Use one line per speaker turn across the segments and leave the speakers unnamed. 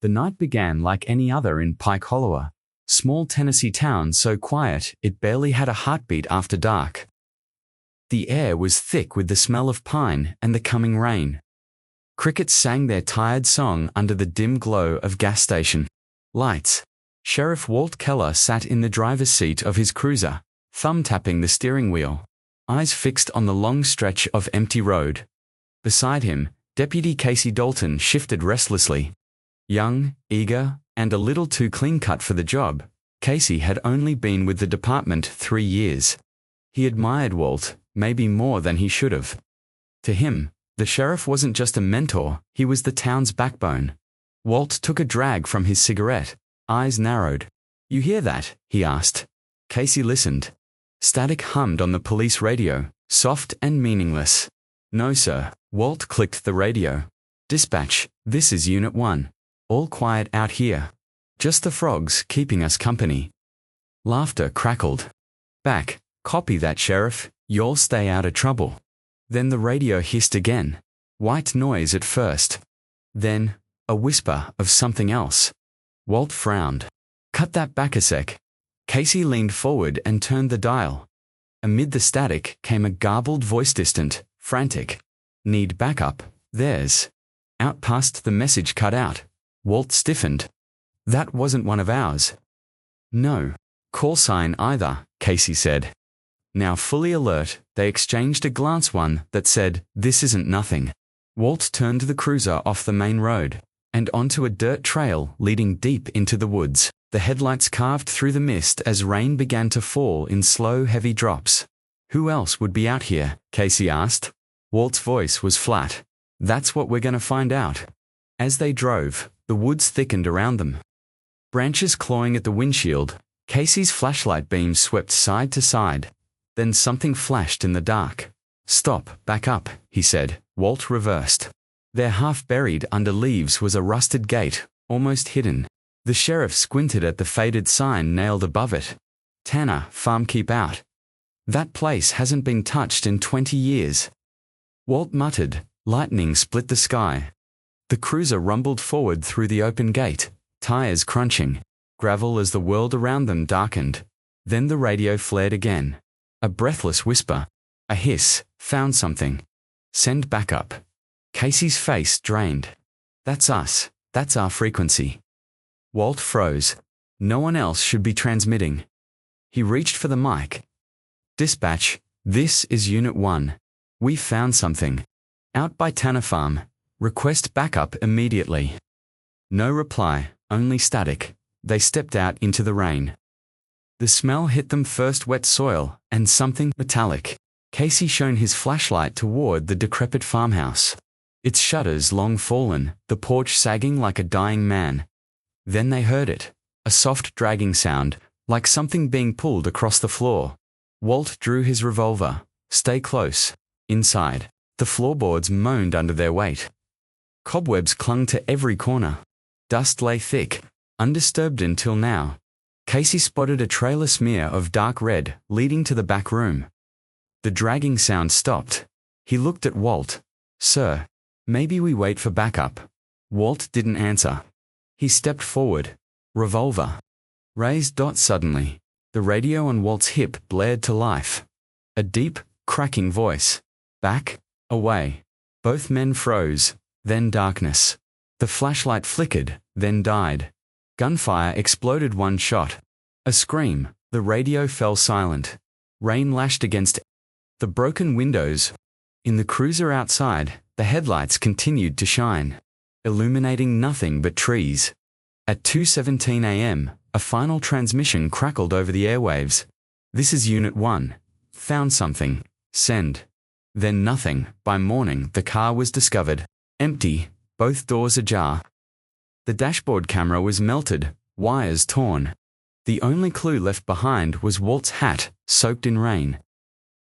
The night began like any other in Pike Hollow, a small Tennessee town so quiet it barely had a heartbeat after dark. The air was thick with the smell of pine and the coming rain. Crickets sang their tired song under the dim glow of gas station lights. Sheriff Walt Keller sat in the driver's seat of his cruiser, thumb tapping the steering wheel, eyes fixed on the long stretch of empty road. Beside him, Deputy Casey Dalton shifted restlessly. Young, eager, and a little too clean-cut for the job, Casey had only been with the department 3 years. He admired Walt, maybe more than he should have. To him, the sheriff wasn't just a mentor, he was the town's backbone. Walt took a drag from his cigarette, eyes narrowed. "You hear that?" he asked. Casey listened. Static hummed on the police radio, soft and meaningless. "No, sir." Walt clicked the radio. "Dispatch, this is Unit 1. All quiet out here. Just the frogs keeping us company." Laughter crackled. "Back, copy that, Sheriff. You'll stay out of trouble." Then the radio hissed again. White noise at first. Then, a whisper of something else. Walt frowned. "Cut that back a sec." Casey leaned forward and turned the dial. Amid the static came a garbled voice, distant, frantic. "Need backup, there's." Out past the message cut out. Walt stiffened. "That wasn't one of ours." "No call sign either," Casey said. Now fully alert, they exchanged a glance, one that said, "This isn't nothing." Walt turned the cruiser off the main road and onto a dirt trail leading deep into the woods. The headlights carved through the mist as rain began to fall in slow, heavy drops. "Who else would be out here?" Casey asked. Walt's voice was flat. "That's what we're going to find out." As they drove, the woods thickened around them. Branches clawing at the windshield, Casey's flashlight beams swept side to side. Then something flashed in the dark. "Stop, back up," he said. Walt reversed. There, half buried under leaves, was a rusted gate, almost hidden. The sheriff squinted at the faded sign nailed above it. "Tanner, farm keep out." "That place hasn't been touched in 20 years. Walt muttered. Lightning split the sky. The cruiser rumbled forward through the open gate, tires crunching, gravel as the world around them darkened. Then the radio flared again. A breathless whisper. A hiss. "Found something. Send backup." Casey's face drained. "That's us. That's our frequency." Walt froze. No one else should be transmitting. He reached for the mic. "Dispatch, this is Unit 1. We found something. Out by Tanner Farm. Request backup immediately." No reply, only static. They stepped out into the rain. The smell hit them first, wet soil, and something metallic. Casey shone his flashlight toward the decrepit farmhouse. Its shutters long fallen, the porch sagging like a dying man. Then they heard it. A soft dragging sound, like something being pulled across the floor. Walt drew his revolver. "Stay close." Inside, the floorboards moaned under their weight. Cobwebs clung to every corner. Dust lay thick, undisturbed until now. Casey spotted a trailer smear of dark red leading to the back room. The dragging sound stopped. He looked at Walt. "Sir, maybe we wait for backup." Walt didn't answer. He stepped forward. Revolver. Raised. Suddenly, the radio on Walt's hip blared to life. A deep, cracking voice. "Back, away." Both men froze, then darkness. The flashlight flickered, then died. Gunfire exploded. One shot. A scream. The radio fell silent. Rain lashed against the broken windows. In the cruiser outside, the headlights continued to shine, illuminating nothing but trees. At 2:17 a.m., a final transmission crackled over the airwaves. "This is Unit 1. Found something. Send." Then nothing. By morning, the car was discovered. Empty, both doors ajar. The dashboard camera was melted, wires torn. The only clue left behind was Walt's hat, soaked in rain.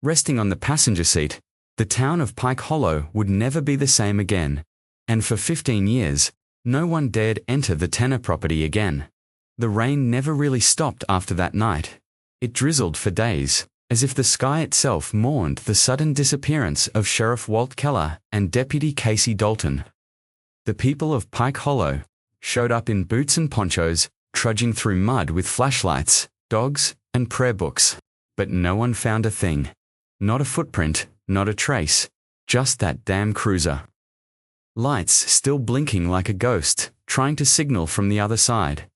Resting on the passenger seat, the town of Pike Hollow would never be the same again. And for 15 years, no one dared enter the Tanner property again. The rain never really stopped after that night. It drizzled for days, as if the sky itself mourned the sudden disappearance of Sheriff Walt Keller and Deputy Casey Dalton. The people of Pike Hollow, showed up in boots and ponchos, trudging through mud with flashlights, dogs, and prayer books. But no one found a thing. Not a footprint, not a trace, just that damn cruiser. Lights still blinking like a ghost, trying to signal from the other side.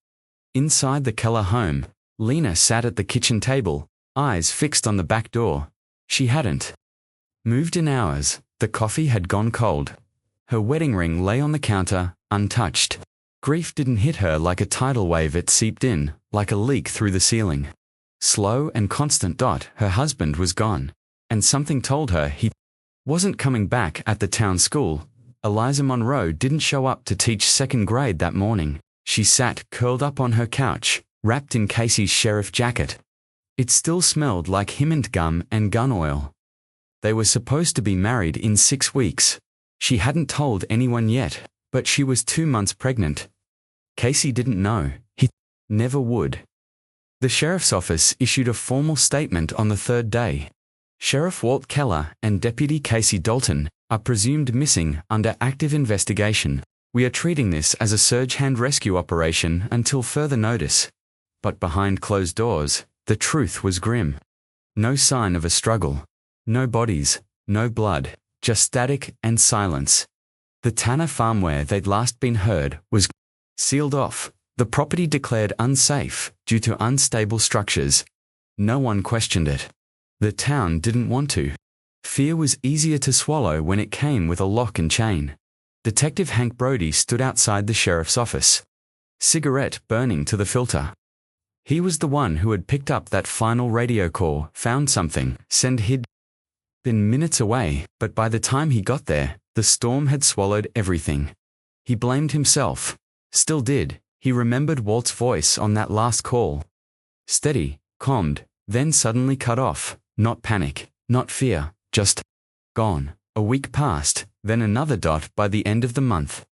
Inside the Keller home, Lena sat at the kitchen table, eyes fixed on the back door. She hadn't moved in hours. The coffee had gone cold. Her wedding ring lay on the counter, untouched. Grief didn't hit her like a tidal wave. It seeped in, like a leak through the ceiling. Slow and constant. Her husband was gone, and something told her he wasn't coming back. At the town school, Eliza Monroe didn't show up to teach second grade that morning. She sat curled up on her couch, wrapped in Casey's sheriff jacket. It still smelled like hemant gum and gun oil. They were supposed to be married in 6 weeks. She hadn't told anyone yet, but she was 2 months pregnant. Casey didn't know. He never would. The sheriff's office issued a formal statement on the third day. Sheriff Walt Keller and Deputy Casey Dalton are presumed missing under active investigation. We are treating this as a surge hand rescue operation until further notice. But behind closed doors, the truth was grim. No sign of a struggle. No bodies, no blood, just static and silence. The Tanner farm where they'd last been heard was sealed off, the property declared unsafe due to unstable structures. No one questioned it. The town didn't want to. Fear was easier to swallow when it came with a lock and chain. Detective Hank Brody stood outside the sheriff's office, cigarette burning to the filter. He was the one who had picked up that final radio call, found something, said he'd been minutes away, but by the time he got there, the storm had swallowed everything. He blamed himself. Still did. He remembered Walt's voice on that last call. Steady, calmed, then suddenly cut off. Not panic, not fear, just gone. A week passed, then another. By the end of the month,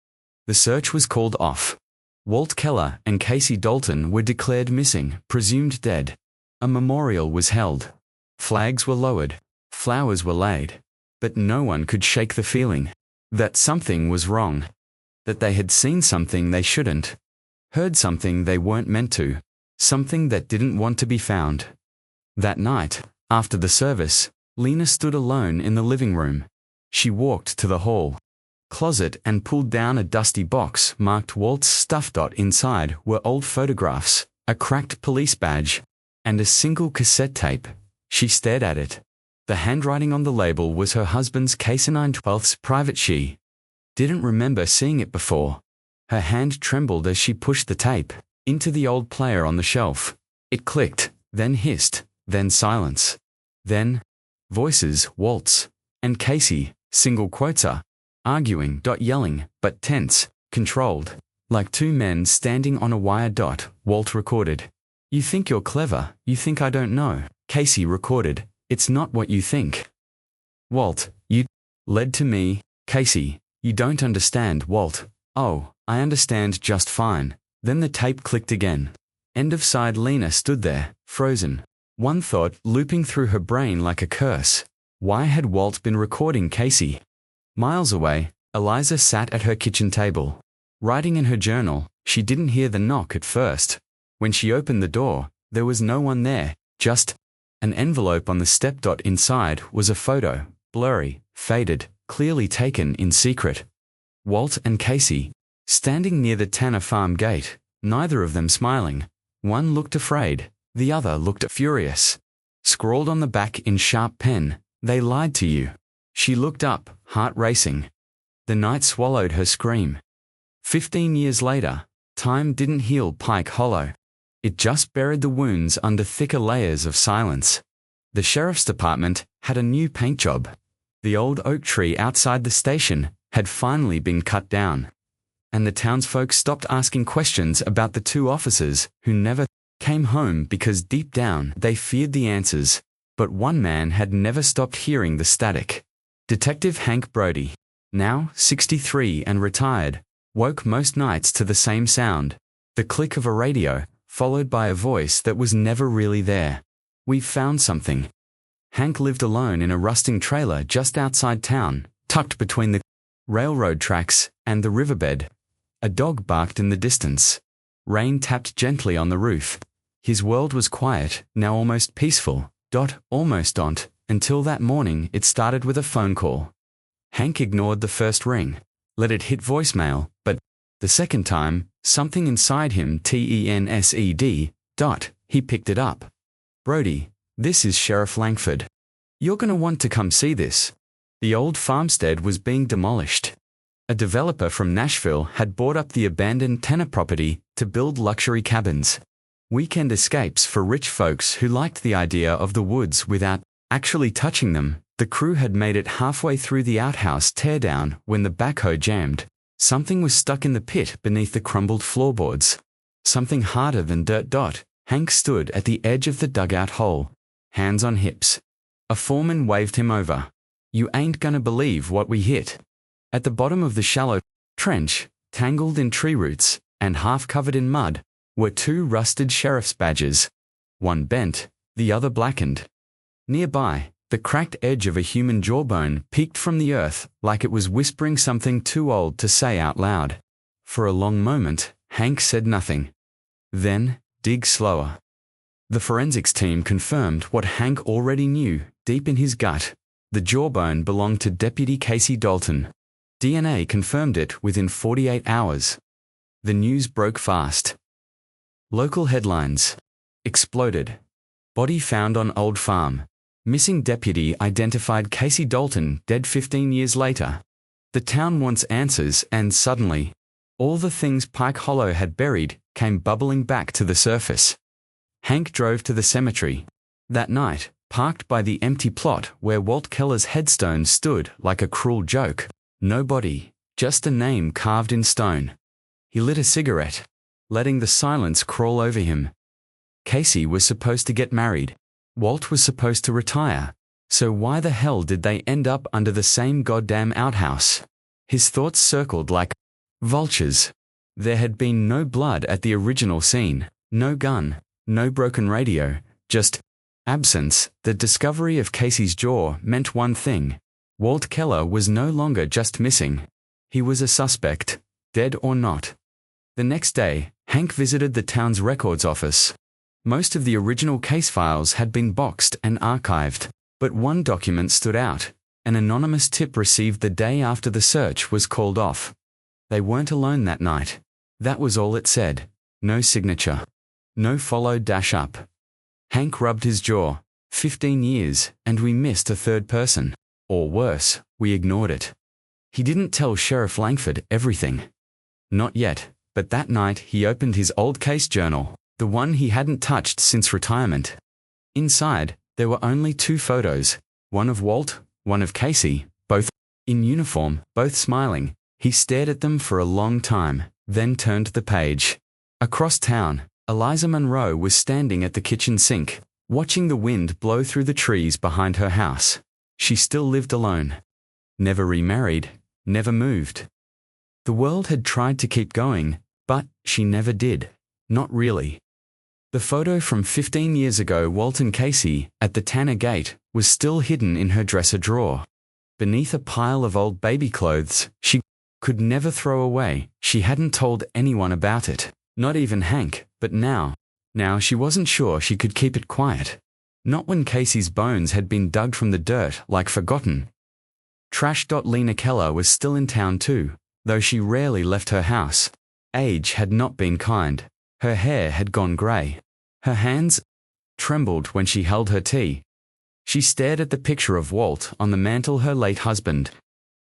the search was called off. Walt Keller and Casey Dalton were declared missing, presumed dead. A memorial was held. Flags were lowered. Flowers were laid. But no one could shake the feeling that something was wrong. That they had seen something they shouldn't. Heard something they weren't meant to. Something that didn't want to be found. That night, after the service, Lena stood alone in the living room. She walked to the hall closet and pulled down a dusty box marked Walt's stuff. Inside were old photographs, a cracked police badge, and a single cassette tape. She stared at it. The handwriting on the label was her husband's case 9/12 private. She didn't remember seeing it before. Her hand trembled as she pushed the tape into the old player on the shelf. It clicked, then hissed, then silence. Then voices, Walt's and Casey, single quotes are arguing, yelling, but tense, controlled, like two men standing on a wire. Walt recorded. You think you're clever, you think I don't know. Casey recorded. It's not what you think. Walt, you led to me. Casey, you don't understand. Walt, oh, I understand just fine. Then the tape clicked again. End of side. Lena stood there, frozen. One thought looping through her brain like a curse. Why had Walt been recording Casey? Miles away, Eliza sat at her kitchen table. Writing in her journal, she didn't hear the knock at first. When she opened the door, there was no one there, just an envelope on the step. Inside was a photo, blurry, faded, clearly taken in secret. Walt and Casey, standing near the Tanner farm gate, neither of them smiling. One looked afraid, the other looked furious. Scrawled on the back in sharp pen, "They lied to you." She looked up, heart racing. The night swallowed her scream. 15 years later, time didn't heal Pike Hollow. It just buried the wounds under thicker layers of silence. The sheriff's department had a new paint job. The old oak tree outside the station had finally been cut down. And the townsfolk stopped asking questions about the two officers who never came home because deep down they feared the answers. But one man had never stopped hearing the static. Detective Hank Brody, now 63 and retired, woke most nights to the same sound, the click of a radio, followed by a voice that was never really there. "We've found something." Hank lived alone in a rusting trailer just outside town, tucked between the railroad tracks and the riverbed. A dog barked in the distance. Rain tapped gently on the roof. His world was quiet, now almost peaceful, until that morning it started with a phone call. Hank ignored the first ring, let it hit voicemail, but the second time, something inside him tensed. He picked it up. "Brody, this is Sheriff Langford. You're gonna want to come see this." The old farmstead was being demolished. A developer from Nashville had bought up the abandoned Tanner property to build luxury cabins. Weekend escapes for rich folks who liked the idea of the woods without actually touching them. The crew had made it halfway through the outhouse teardown when the backhoe jammed. Something was stuck in the pit beneath the crumbled floorboards. Something harder than dirt. Hank stood at the edge of the dugout hole, hands on hips. A foreman waved him over. "You ain't gonna believe what we hit." At the bottom of the shallow trench, tangled in tree roots and half covered in mud, were two rusted sheriff's badges. One bent, the other blackened. Nearby, the cracked edge of a human jawbone peeked from the earth like it was whispering something too old to say out loud. For a long moment, Hank said nothing. Then, dig slower. The forensics team confirmed what Hank already knew deep in his gut. The jawbone belonged to Deputy Casey Dalton. DNA confirmed it within 48 hours. The news broke fast. Local headlines. Exploded. Body found on old farm. Missing deputy identified Casey Dalton dead 15 years later. The town wants answers, and suddenly, all the things Pike Hollow had buried came bubbling back to the surface. Hank drove to the cemetery. That night, parked by the empty plot where Walt Keller's headstone stood like a cruel joke. No body, just a name carved in stone. He lit a cigarette, letting the silence crawl over him. Casey was supposed to get married. Walt was supposed to retire. So why the hell did they end up under the same goddamn outhouse? His thoughts circled like vultures. There had been no blood at the original scene, no gun, no broken radio, just absence. The discovery of Casey's jaw meant one thing. Walt Keller was no longer just missing. He was a suspect, dead or not. The next day, Hank visited the town's records office. Most of the original case files had been boxed and archived, but one document stood out. An anonymous tip received the day after the search was called off. They weren't alone that night. That was all it said. No signature. No follow-up. Hank rubbed his jaw. 15 years, and we missed a third person. Or worse, we ignored it. He didn't tell Sheriff Langford everything. Not yet, but that night he opened his old case journal, the one he hadn't touched since retirement. Inside, there were only 2 photos, one of Walt, one of Casey, both in uniform, both smiling. He stared at them for a long time, then turned the page. Across town, Eliza Monroe was standing at the kitchen sink, watching the wind blow through the trees behind her house. She still lived alone. Never remarried, never moved. The world had tried to keep going, but she never did. Not really. The photo from 15 years ago, Walt and Casey, at the Tanner gate, was still hidden in her dresser drawer. Beneath a pile of old baby clothes she could never throw away. She hadn't told anyone about it, not even Hank, but now she wasn't sure she could keep it quiet. Not when Casey's bones had been dug from the dirt like forgotten. Lena Keller was still in town too, though she rarely left her house. Age had not been kind. Her hair had gone grey. Her hands trembled when she held her tea. She stared at the picture of Walt on the mantel, her late husband,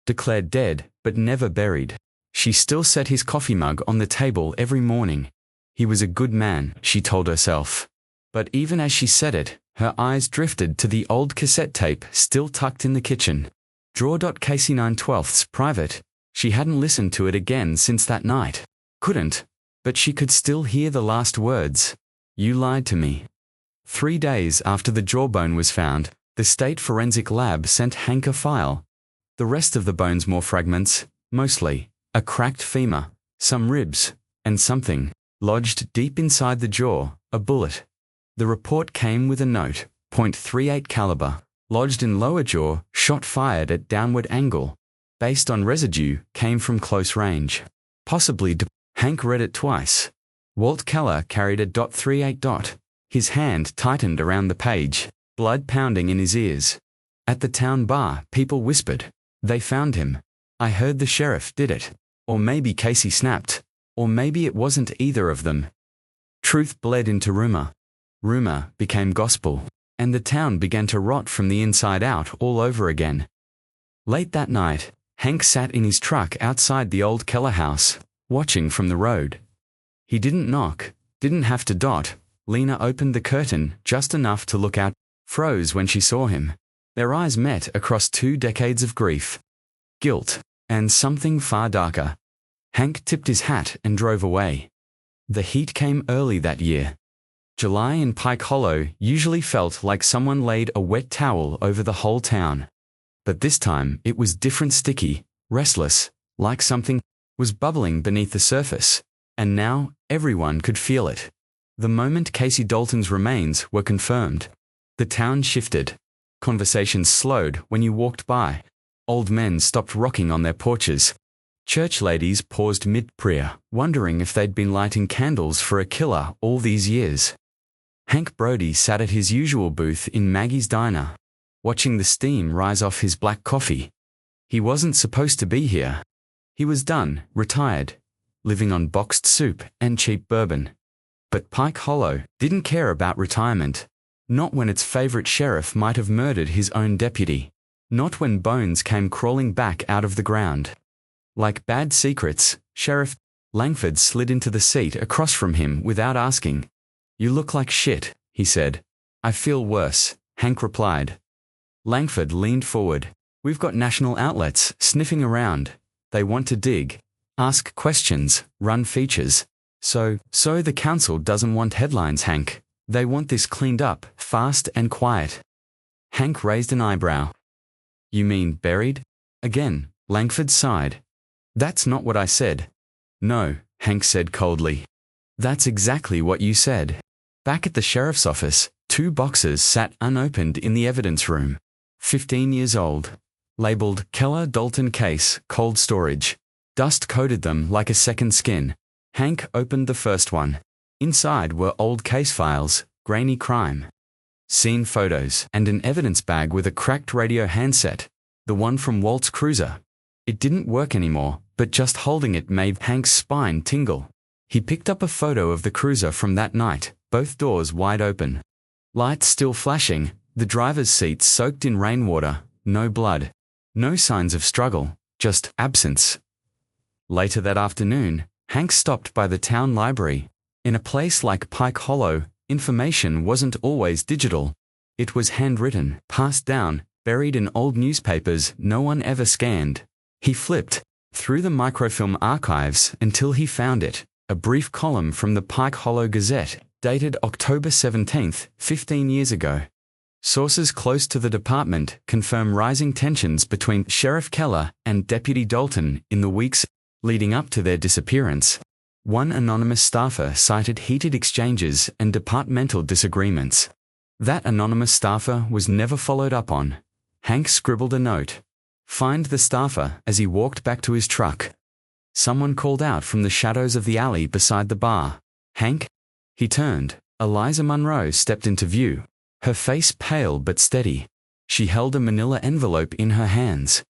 declared dead but never buried. She still set his coffee mug on the table every morning. He was a good man, she told herself. But even as she said it, her eyes drifted to the old cassette tape still tucked in the kitchen. Casey 9/12 private. She hadn't listened to it again since that night. Couldn't, but she could still hear the last words. You lied to me. 3 days after the jawbone was found, the state forensic lab sent Hank a file. The rest of the bone's more fragments, mostly a cracked femur, some ribs, and something lodged deep inside the jaw, a bullet. The report came with a note, .38 caliber, lodged in lower jaw, shot fired at downward angle. Based on residue, came from close range. Possibly. Hank read it twice. Walt Keller carried a .38. His hand tightened around the page, blood pounding in his ears. At the town bar, people whispered, "They found him. I heard the sheriff did it." Or maybe Casey snapped. Or maybe it wasn't either of them. Truth bled into rumor. Rumor became gospel. And the town began to rot from the inside out all over again. Late that night, Hank sat in his truck outside the old Keller house, watching from the road. He didn't knock, didn't have to dot. Lena opened the curtain just enough to look out, froze when she saw him. Their eyes met across 2 decades of grief, guilt, and something far darker. Hank tipped his hat and drove away. The heat came early that year. July in Pike Hollow usually felt like someone laid a wet towel over the whole town. But this time it was different, sticky, restless, like something was bubbling beneath the surface. And now everyone could feel it. The moment Casey Dalton's remains were confirmed, the town shifted. Conversations slowed when you walked by. Old men stopped rocking on their porches. Church ladies paused mid-prayer, wondering if they'd been lighting candles for a killer all these years. Hank Brody sat at his usual booth in Maggie's diner, watching the steam rise off his black coffee. He wasn't supposed to be here. He was done, retired, living on boxed soup and cheap bourbon. But Pike Hollow didn't care about retirement. Not when its favorite sheriff might have murdered his own deputy. Not when bones came crawling back out of the ground. Like bad secrets, Sheriff Langford slid into the seat across from him without asking. "You look like shit," he said. "I feel worse," Hank replied. Langford leaned forward. "We've got national outlets sniffing around. They want to dig, ask questions, run features. So the council doesn't want headlines, Hank. They want this cleaned up, fast and quiet." Hank raised an eyebrow. "You mean buried?" Again, Langford sighed. "That's not what I said." "No," Hank said coldly. "That's exactly what you said." Back at the sheriff's office, 2 boxes sat unopened in the evidence room. 15 years old. Labeled Keller Dalton Case, Cold Storage. Dust coated them like a second skin. Hank opened the first one. Inside were old case files, grainy crime, scene photos, and an evidence bag with a cracked radio handset, the one from Walt's cruiser. It didn't work anymore, but just holding it made Hank's spine tingle. He picked up a photo of the cruiser from that night, both doors wide open. Lights still flashing, the driver's seat soaked in rainwater, no blood. No signs of struggle, just absence. Later that afternoon, Hank stopped by the town library. In a place like Pike Hollow, information wasn't always digital. It was handwritten, passed down, buried in old newspapers no one ever scanned. He flipped through the microfilm archives until he found it, a brief column from the Pike Hollow Gazette, dated October 17th, 15 years ago. Sources close to the department confirm rising tensions between Sheriff Keller and Deputy Dalton in the weeks leading up to their disappearance. One anonymous staffer cited heated exchanges and departmental disagreements. That anonymous staffer was never followed up on. Hank scribbled a note. Find the staffer as he walked back to his truck. Someone called out from the shadows of the alley beside the bar. "Hank?" He turned. Eliza Munro stepped into view. Her face pale but steady. She held a manila envelope in her hands.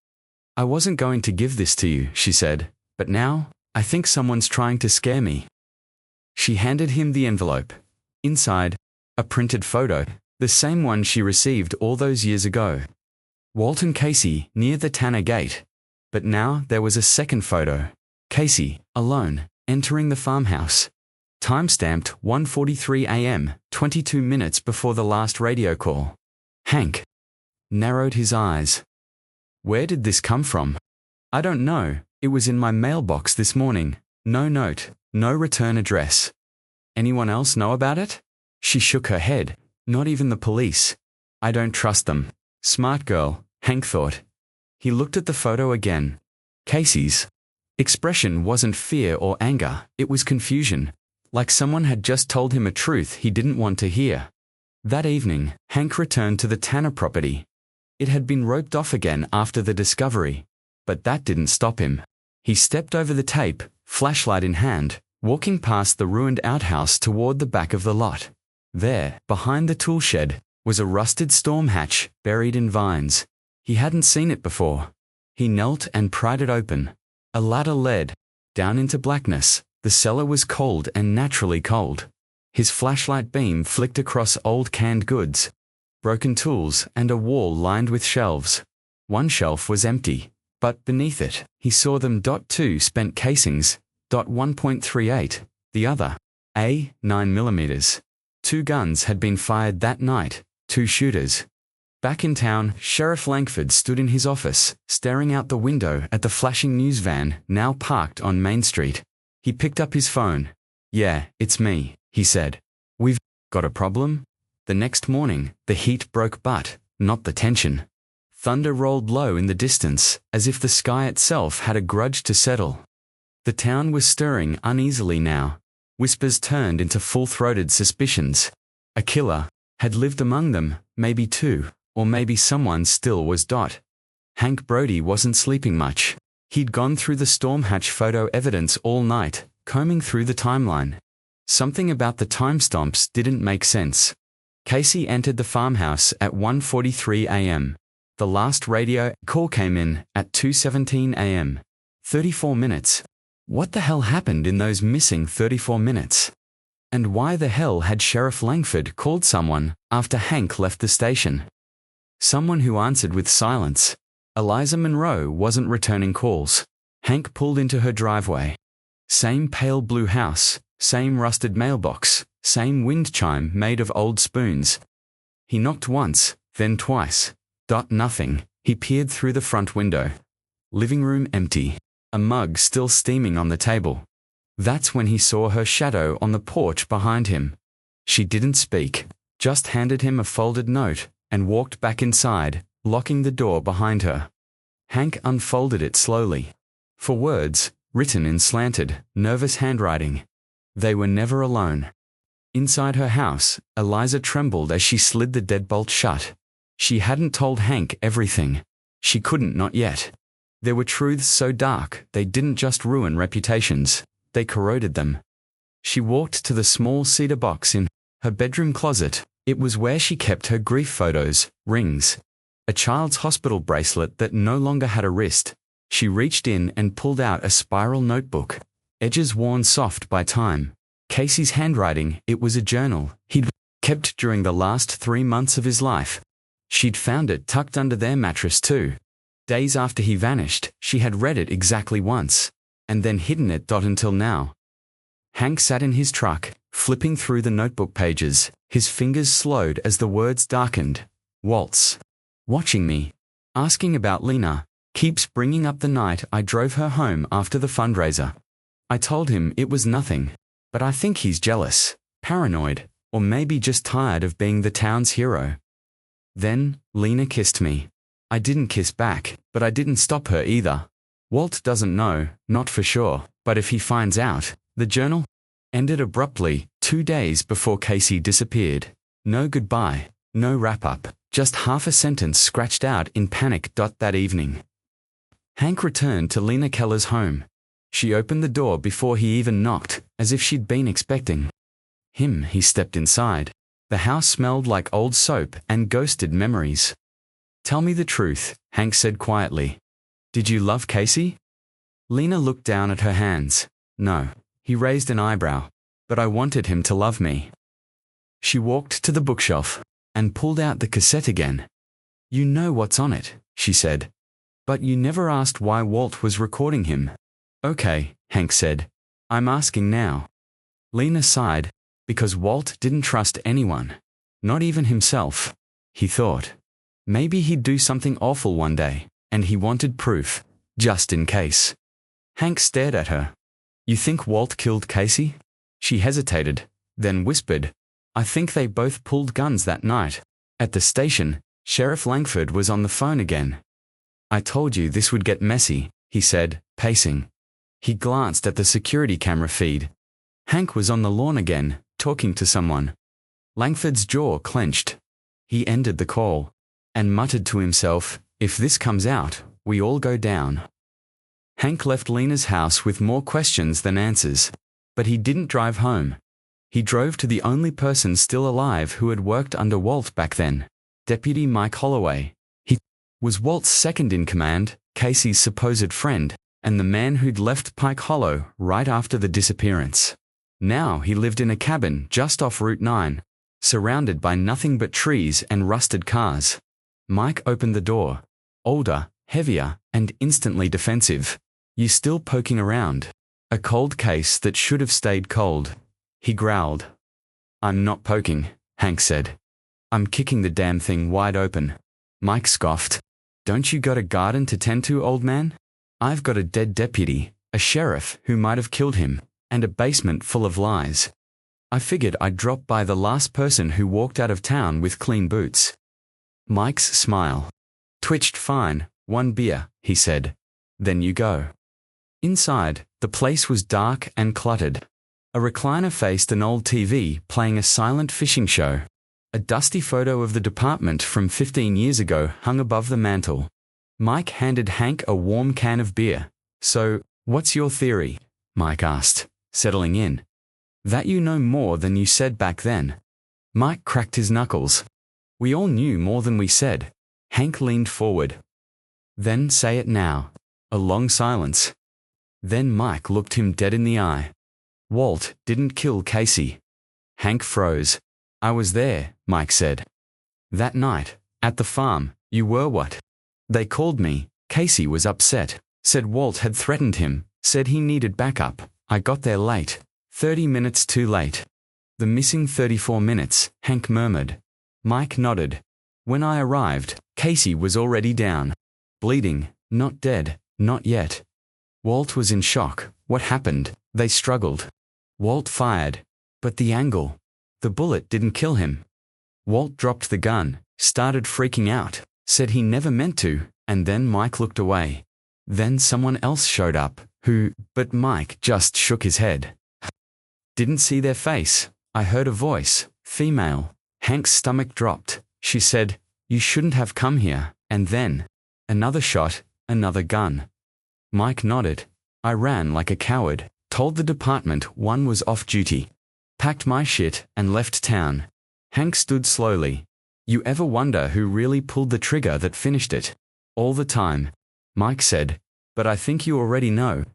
"I wasn't going to give this to you," she said, "but now, I think someone's trying to scare me." She handed him the envelope. Inside, a printed photo, the same one she received all those years ago. Walt and Casey near the Tanner Gate. But now there was a second photo. Casey, alone, entering the farmhouse. Timestamped 1:43 a.m., 22 minutes before the last radio call. Hank narrowed his eyes. "Where did this come from?" "I don't know. It was in my mailbox this morning. No note, no return address." "Anyone else know about it?" She shook her head. "Not even the police." "I don't trust them." Smart girl, Hank thought. He looked at the photo again. Casey's expression wasn't fear or anger, it was confusion. Like someone had just told him a truth he didn't want to hear. That evening, Hank returned to the Tanner property. It had been roped off again after the discovery. But that didn't stop him. He stepped over the tape, flashlight in hand, walking past the ruined outhouse toward the back of the lot. There, behind the tool shed, was a rusted storm hatch buried in vines. He hadn't seen it before. He knelt and pried it open. A ladder led down into blackness. The cellar was cold and naturally cold. His flashlight beam flicked across old canned goods, broken tools, and a wall lined with shelves. One shelf was empty, but beneath it, he saw them. Two spent casings. 1.38. The other, a 9mm. 2 guns had been fired that night. 2 shooters. Back in town, Sheriff Langford stood in his office, staring out the window at the flashing news van now parked on Main Street. He picked up his phone. "Yeah, it's me," he said. "We've got a problem?" The next morning, the heat broke but not the tension. Thunder rolled low in the distance, as if the sky itself had a grudge to settle. The town was stirring uneasily now. Whispers turned into full-throated suspicions. A killer had lived among them, maybe 2, or maybe someone still was. Hank Brody wasn't sleeping much. He'd gone through the storm hatch photo evidence all night, combing through the timeline. Something about the timestamps didn't make sense. Casey entered the farmhouse at 1:43 a.m. The last radio call came in at 2:17 a.m. 34 minutes. What the hell happened in those missing 34 minutes? And why the hell had Sheriff Langford called someone after Hank left the station? Someone who answered with silence. Eliza Monroe wasn't returning calls. Hank pulled into her driveway. Same pale blue house, same rusted mailbox, same wind chime made of old spoons. He knocked once, then twice. Nothing. He peered through the front window. Living room empty. A mug still steaming on the table. That's when he saw her shadow on the porch behind him. She didn't speak, just handed him a folded note and walked back inside, locking the door behind her. Hank unfolded it slowly. For words, written in slanted, nervous handwriting. They were never alone. Inside her house, Eliza trembled as she slid the deadbolt shut. She hadn't told Hank everything. She couldn't, not yet. There were truths so dark they didn't just ruin reputations, they corroded them. She walked to the small cedar box in her bedroom closet. It was where she kept her grief photos, rings, a child's hospital bracelet that no longer had a wrist. She reached in and pulled out a spiral notebook, edges worn soft by time. Casey's handwriting. It was a journal he'd kept during the last 3 months of his life. She'd found it tucked under their mattress too. Days after he vanished, she had read it exactly once, and then hidden it. Until now. Hank sat in his truck, flipping through the notebook pages. His fingers slowed as the words darkened. Waltz. Watching me. Asking about Lena. Keeps bringing up the night I drove her home after the fundraiser. I told him it was nothing. But I think he's jealous, paranoid, or maybe just tired of being the town's hero. Then, Lena kissed me. I didn't kiss back, but I didn't stop her either. Walt doesn't know, not for sure, but if he finds out, the journal ended abruptly 2 days before Casey disappeared. No goodbye, no wrap-up, just half a sentence scratched out in panic. That evening, Hank returned to Lena Keller's home. She opened the door before he even knocked, as if she'd been expecting him. He stepped inside. The house smelled like old soap and ghosted memories. "Tell me the truth," Hank said quietly. "Did you love Casey?" Lena looked down at her hands. "No." He raised an eyebrow. "But I wanted him to love me." She walked to the bookshelf and pulled out the cassette again. "You know what's on it," she said. "But you never asked why Walt was recording him." "Okay," Hank said. "I'm asking now." Lena sighed. Because Walt didn't trust anyone. Not even himself. He thought. Maybe he'd do something awful one day, and he wanted proof, just in case. Hank stared at her. "You think Walt killed Casey?" She hesitated, then whispered, "I think they both pulled guns that night." At the station, Sheriff Langford was on the phone again. "I told you this would get messy," he said, pacing. He glanced at the security camera feed. Hank was on the lawn again, talking to someone. Langford's jaw clenched. He ended the call and muttered to himself, "If this comes out, we all go down." Hank left Lena's house with more questions than answers. But he didn't drive home. He drove to the only person still alive who had worked under Walt back then, Deputy Mike Holloway. He was Walt's second-in-command, Casey's supposed friend, and the man who'd left Pike Hollow right after the disappearance. Now he lived in a cabin just off Route 9, surrounded by nothing but trees and rusted cars. Mike opened the door. Older, heavier, and instantly defensive. "You still poking around? A cold case that should have stayed cold," he growled. "I'm not poking," Hank said. "I'm kicking the damn thing wide open." Mike scoffed. "Don't you got a garden to tend to, old man? I've got a dead deputy, a sheriff who might have killed him, and a basement full of lies. I figured I'd drop by the last person who walked out of town with clean boots." Mike's smile twitched. "Fine, 1 beer," he said. "Then you go." Inside, the place was dark and cluttered. A recliner faced an old TV playing a silent fishing show. A dusty photo of the department from 15 years ago hung above the mantel. Mike handed Hank a warm can of beer. "So, what's your theory?" Mike asked, settling in. "That you know more than you said back then." Mike cracked his knuckles. "We all knew more than we said." Hank leaned forward. "Then say it now." A long silence. Then Mike looked him dead in the eye. "Walt didn't kill Casey." Hank froze. "I was there," Mike said. "That night, at the farm, you were what?" "They called me. Casey was upset. Said Walt had threatened him. Said he needed backup. I got there late. 30 minutes too late." "The missing 34 minutes," Hank murmured. Mike nodded. "When I arrived, Casey was already down. Bleeding, not dead, not yet." Walt was in shock. "What happened?" They struggled. "Walt fired. But the angle. The bullet didn't kill him." Walt dropped the gun, started freaking out, said he never meant to, and then Mike looked away. Then someone else showed up, but Mike just shook his head. "Didn't see their face. I heard a voice, female." Hank's stomach dropped. She said, "You shouldn't have come here," and then, another shot, another gun. Mike nodded. "I ran like a coward, told the department one was off duty. Packed my shit and left town." Hank stood slowly. "You ever wonder who really pulled the trigger that finished it?" "All the time," Mike said. "But I think you already know."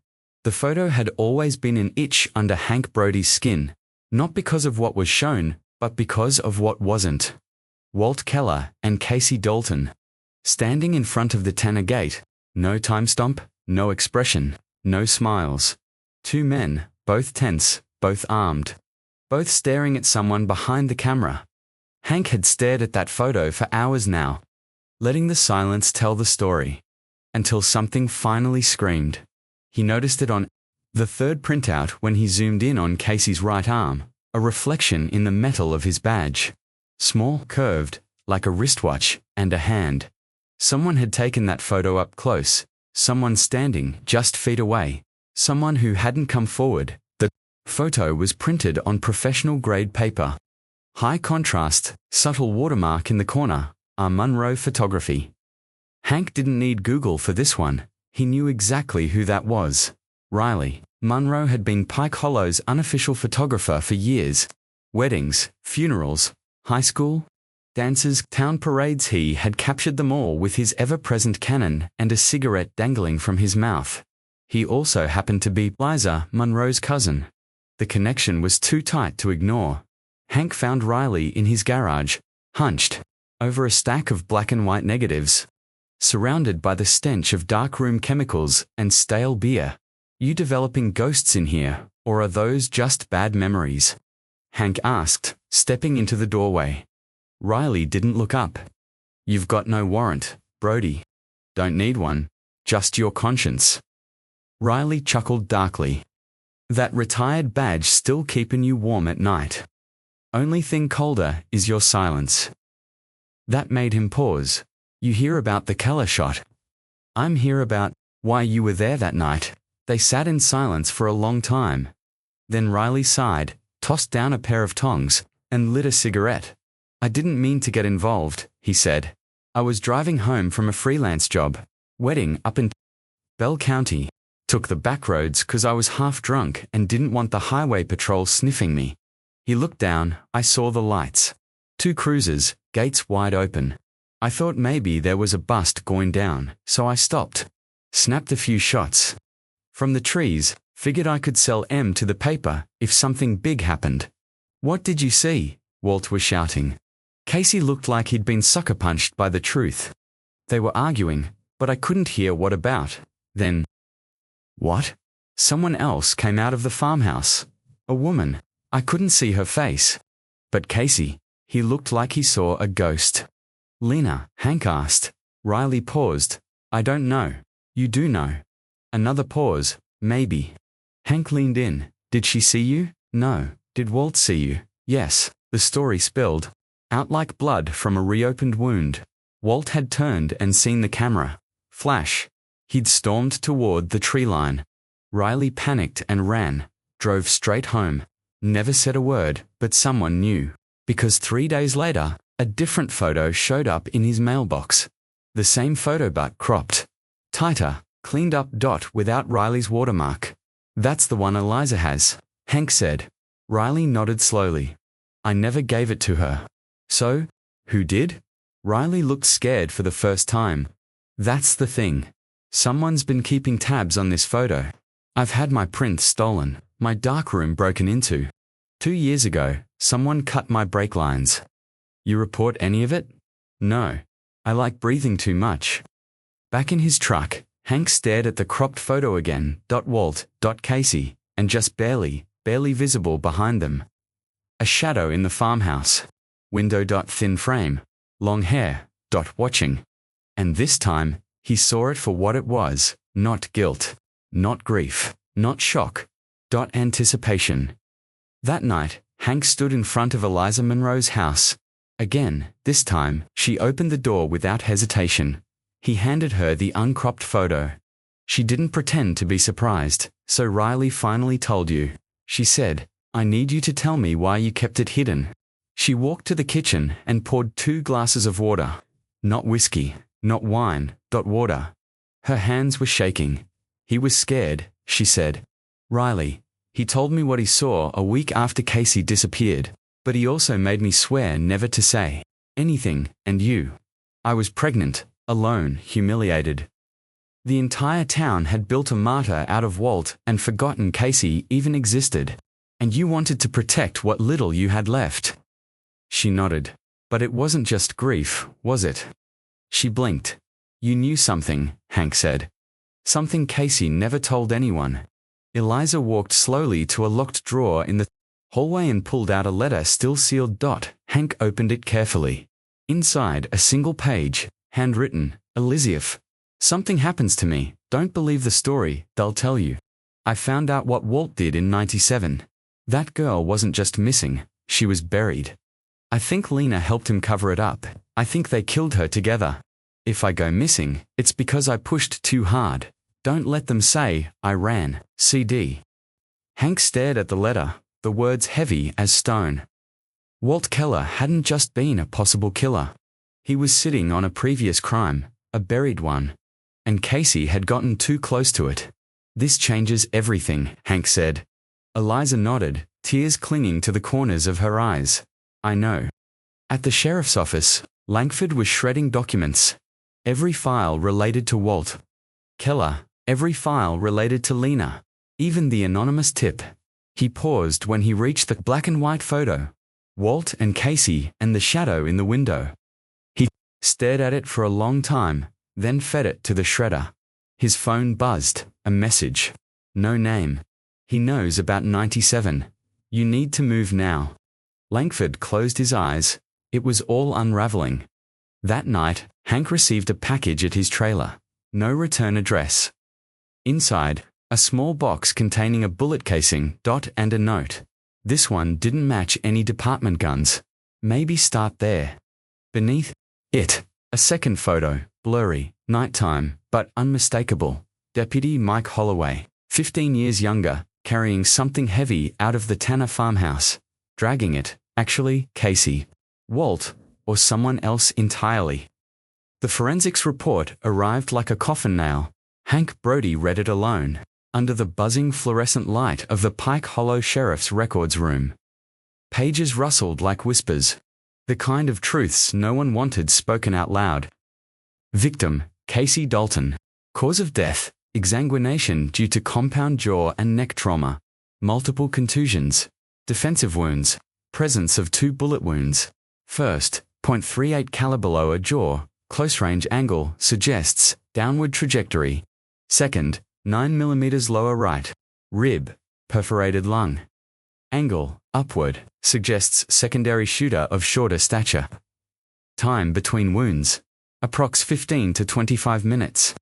The photo had always been an itch under Hank Brody's skin, not because of what was shown, but because of what wasn't. Walt Keller and Casey Dalton, standing in front of the Tanner gate. No time stamp, no expression, no smiles. 2 men, both tense, both armed, both staring at someone behind the camera. Hank had stared at that photo for hours now, letting the silence tell the story, until something finally screamed. He noticed it on the third printout when he zoomed in on Casey's right arm, a reflection in the metal of his badge. Small, curved, like a wristwatch, and a hand. Someone had taken that photo up close, someone standing just feet away, someone who hadn't come forward. The photo was printed on professional-grade paper. High contrast, subtle watermark in the corner, R. Munro Photography. Hank didn't need Google for this one. He knew exactly who that was. Riley. Munro had been Pike Hollow's unofficial photographer for years. Weddings, funerals, high school, dances, town parades. He had captured them all with his ever-present Canon and a cigarette dangling from his mouth. He also happened to be Liza Munro's cousin. The connection was too tight to ignore. Hank found Riley in his garage, hunched over a stack of black and white negatives, surrounded by the stench of darkroom chemicals and stale beer. "You developing ghosts in here, or are those just bad memories?" Hank asked, stepping into the doorway. Riley didn't look up. "You've got no warrant, Brody." "Don't need one, just your conscience." Riley chuckled darkly. "That retired badge still keeping you warm at night. Only thing colder is your silence." That made him pause. "You hear about the Keller shot?" "I'm here about why you were there that night." They sat in silence for a long time. Then Riley sighed, tossed down a pair of tongs, and lit a cigarette. "I didn't mean to get involved," he said. "I was driving home from a freelance job, wedding up in Bell County. Took the back roads 'cause I was half drunk and didn't want the highway patrol sniffing me. He looked down, I saw the lights. 2 cruisers, gates wide open. I thought maybe there was a bust going down, so I stopped. Snapped a few shots. From the trees, figured I could sell M to the paper if something big happened. What did you see? Walt was shouting. Casey looked like he'd been sucker punched by the truth. They were arguing, but I couldn't hear what about. Then, what? Someone else came out of the farmhouse. A woman. I couldn't see her face. But Casey, he looked like he saw a ghost. Lena, Hank asked. Riley paused. I don't know. You do know. Another pause. Maybe. Hank leaned in. Did she see you? No. Did Walt see you? Yes. The story spilled out like blood from a reopened wound. Walt had turned and seen the camera. Flash. He'd stormed toward the tree line. Riley panicked and ran. Drove straight home. Never said a word, but someone knew. Because 3 days later, a different photo showed up in his mailbox. The same photo but cropped. Tighter, cleaned up dot without Riley's watermark. That's the one Eliza has, Hank said. Riley nodded slowly. I never gave it to her. So, who did? Riley looked scared for the first time. That's the thing. Someone's been keeping tabs on this photo. I've had my print stolen, my darkroom broken into. 2 years ago, someone cut my brake lines. You report any of it? No. I like breathing too much. Back in his truck, Hank stared at the cropped photo again. Walt, Casey, and just barely visible behind them. A shadow in the farmhouse. Window. Thin frame. Long hair. Watching. And this time, he saw it for what it was. Not guilt. Not grief. Not shock. Anticipation. That night, Hank stood in front of Eliza Monroe's house. Again, this time, she opened the door without hesitation. He handed her the uncropped photo. She didn't pretend to be surprised. So Riley finally told you. She said, I need you to tell me why you kept it hidden. She walked to the kitchen and poured 2 glasses of water. Not whiskey, not wine, water. Her hands were shaking. He was scared, she said. Riley, he told me what he saw a week after Casey disappeared, but he also made me swear never to say anything, and you. I was pregnant, alone, humiliated. The entire town had built a martyr out of Walt and forgotten Casey even existed. And you wanted to protect what little you had left. She nodded. But it wasn't just grief, was it? She blinked. You knew something, Hank said. Something Casey never told anyone. Eliza walked slowly to a locked drawer in the hallway and pulled out a letter still sealed. Hank opened it carefully. Inside, a single page, handwritten, Elizabeth. Something happens to me, don't believe the story, they'll tell you. I found out what Walt did in '97. That girl wasn't just missing, she was buried. I think Lena helped him cover it up. I think they killed her together. If I go missing, it's because I pushed too hard. Don't let them say I ran. CD. Hank stared at the letter, the words heavy as stone. Walt Keller hadn't just been a possible killer. He was sitting on a previous crime, a buried one. And Casey had gotten too close to it. This changes everything, Hank said. Eliza nodded, tears clinging to the corners of her eyes. I know. At the sheriff's office, Langford was shredding documents. Every file related to Walt Keller, every file related to Lena, even the anonymous tip. He paused when he reached the black and white photo. Walt and Casey and the shadow in the window. He stared at it for a long time, then fed it to the shredder. His phone buzzed, a message. No name. He knows about 97. You need to move now. Langford closed his eyes. It was all unraveling. That night, Hank received a package at his trailer. No return address. Inside, a small box containing a bullet casing, and a note. This one didn't match any department guns. Maybe start there. Beneath it, a second photo, blurry, nighttime, but unmistakable. Deputy Mike Holloway, 15 years younger, carrying something heavy out of the Tanner farmhouse. Dragging it, actually, Casey. Walt, or someone else entirely. The forensics report arrived like a coffin nail. Hank Brody read it alone. under the buzzing fluorescent light of the Pike Hollow Sheriff's records room. Pages rustled like whispers, the kind of truths no one wanted spoken out loud. Victim, Casey Dalton. Cause of death, exsanguination due to compound jaw and neck trauma, multiple contusions, defensive wounds, presence of 2 bullet wounds. First, .38 caliber lower jaw, close-range angle suggests downward trajectory. Second, 9 mm lower right rib, perforated lung. Angle, upward, suggests secondary shooter of shorter stature. Time between wounds, approx 15 to 25 minutes.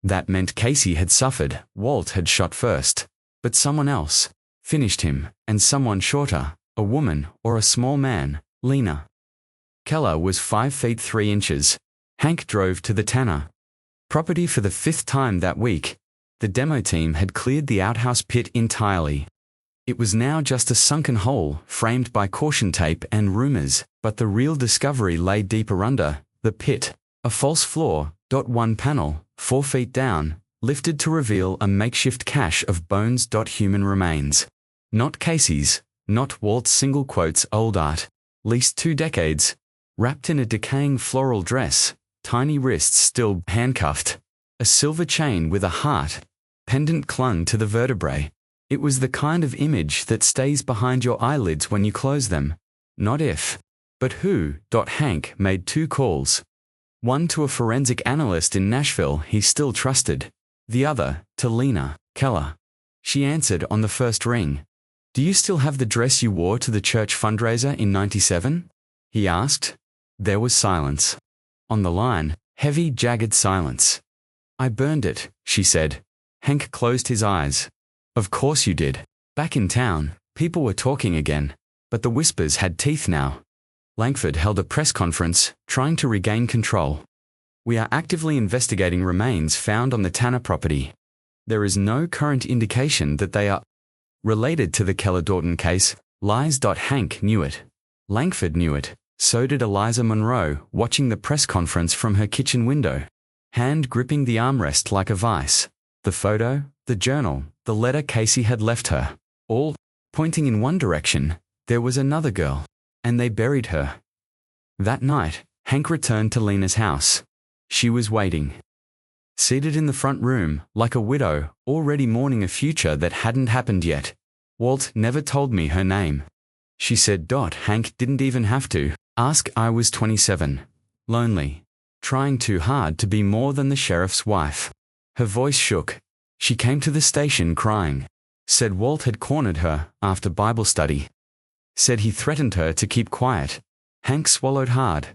That meant Casey had suffered, Walt had shot first. But someone else finished him, and someone shorter, a woman or a small man, Lena. Keller was 5 feet 3 inches. Hank drove to the Tanner property for the 5th time that week. The demo team had cleared the outhouse pit entirely. It was now just a sunken hole framed by caution tape and rumors, but the real discovery lay deeper under the pit. A false floor, one panel, 4 feet down, lifted to reveal a makeshift cache of bones. Human remains. Not Casey's, not Walt's single quotes old art, least 2 decades, wrapped in a decaying floral dress, tiny wrists still handcuffed, a silver chain with a heart pendant clung to the vertebrae. It was the kind of image that stays behind your eyelids when you close them. Not if, but who. Hank made 2 calls. One to a forensic analyst in Nashville he still trusted. The other, to Lena Keller. She answered on the first ring. Do you still have the dress you wore to the church fundraiser in '97? He asked. There was silence. On the line, heavy, jagged silence. I burned it, she said. Hank closed his eyes. Of course you did. Back in town, people were talking again, but the whispers had teeth now. Langford held a press conference, trying to regain control. We are actively investigating remains found on the Tanner property. There is no current indication that they are related to the Keller-Dorton case. Lies. Hank knew it. Langford knew it. So did Eliza Monroe, watching the press conference from her kitchen window, hand gripping the armrest like a vice. The photo, the journal, the letter Casey had left her, all pointing in one direction. There was another girl, and they buried her. That night, Hank returned to Lena's house. She was waiting. Seated in the front room, like a widow, already mourning a future that hadn't happened yet. Walt never told me her name. She said. Hank didn't even have to ask. I was 27. Lonely. Trying too hard to be more than the sheriff's wife. Her voice shook. She came to the station crying. Said Walt had cornered her after Bible study. Said he threatened her to keep quiet. Hank swallowed hard.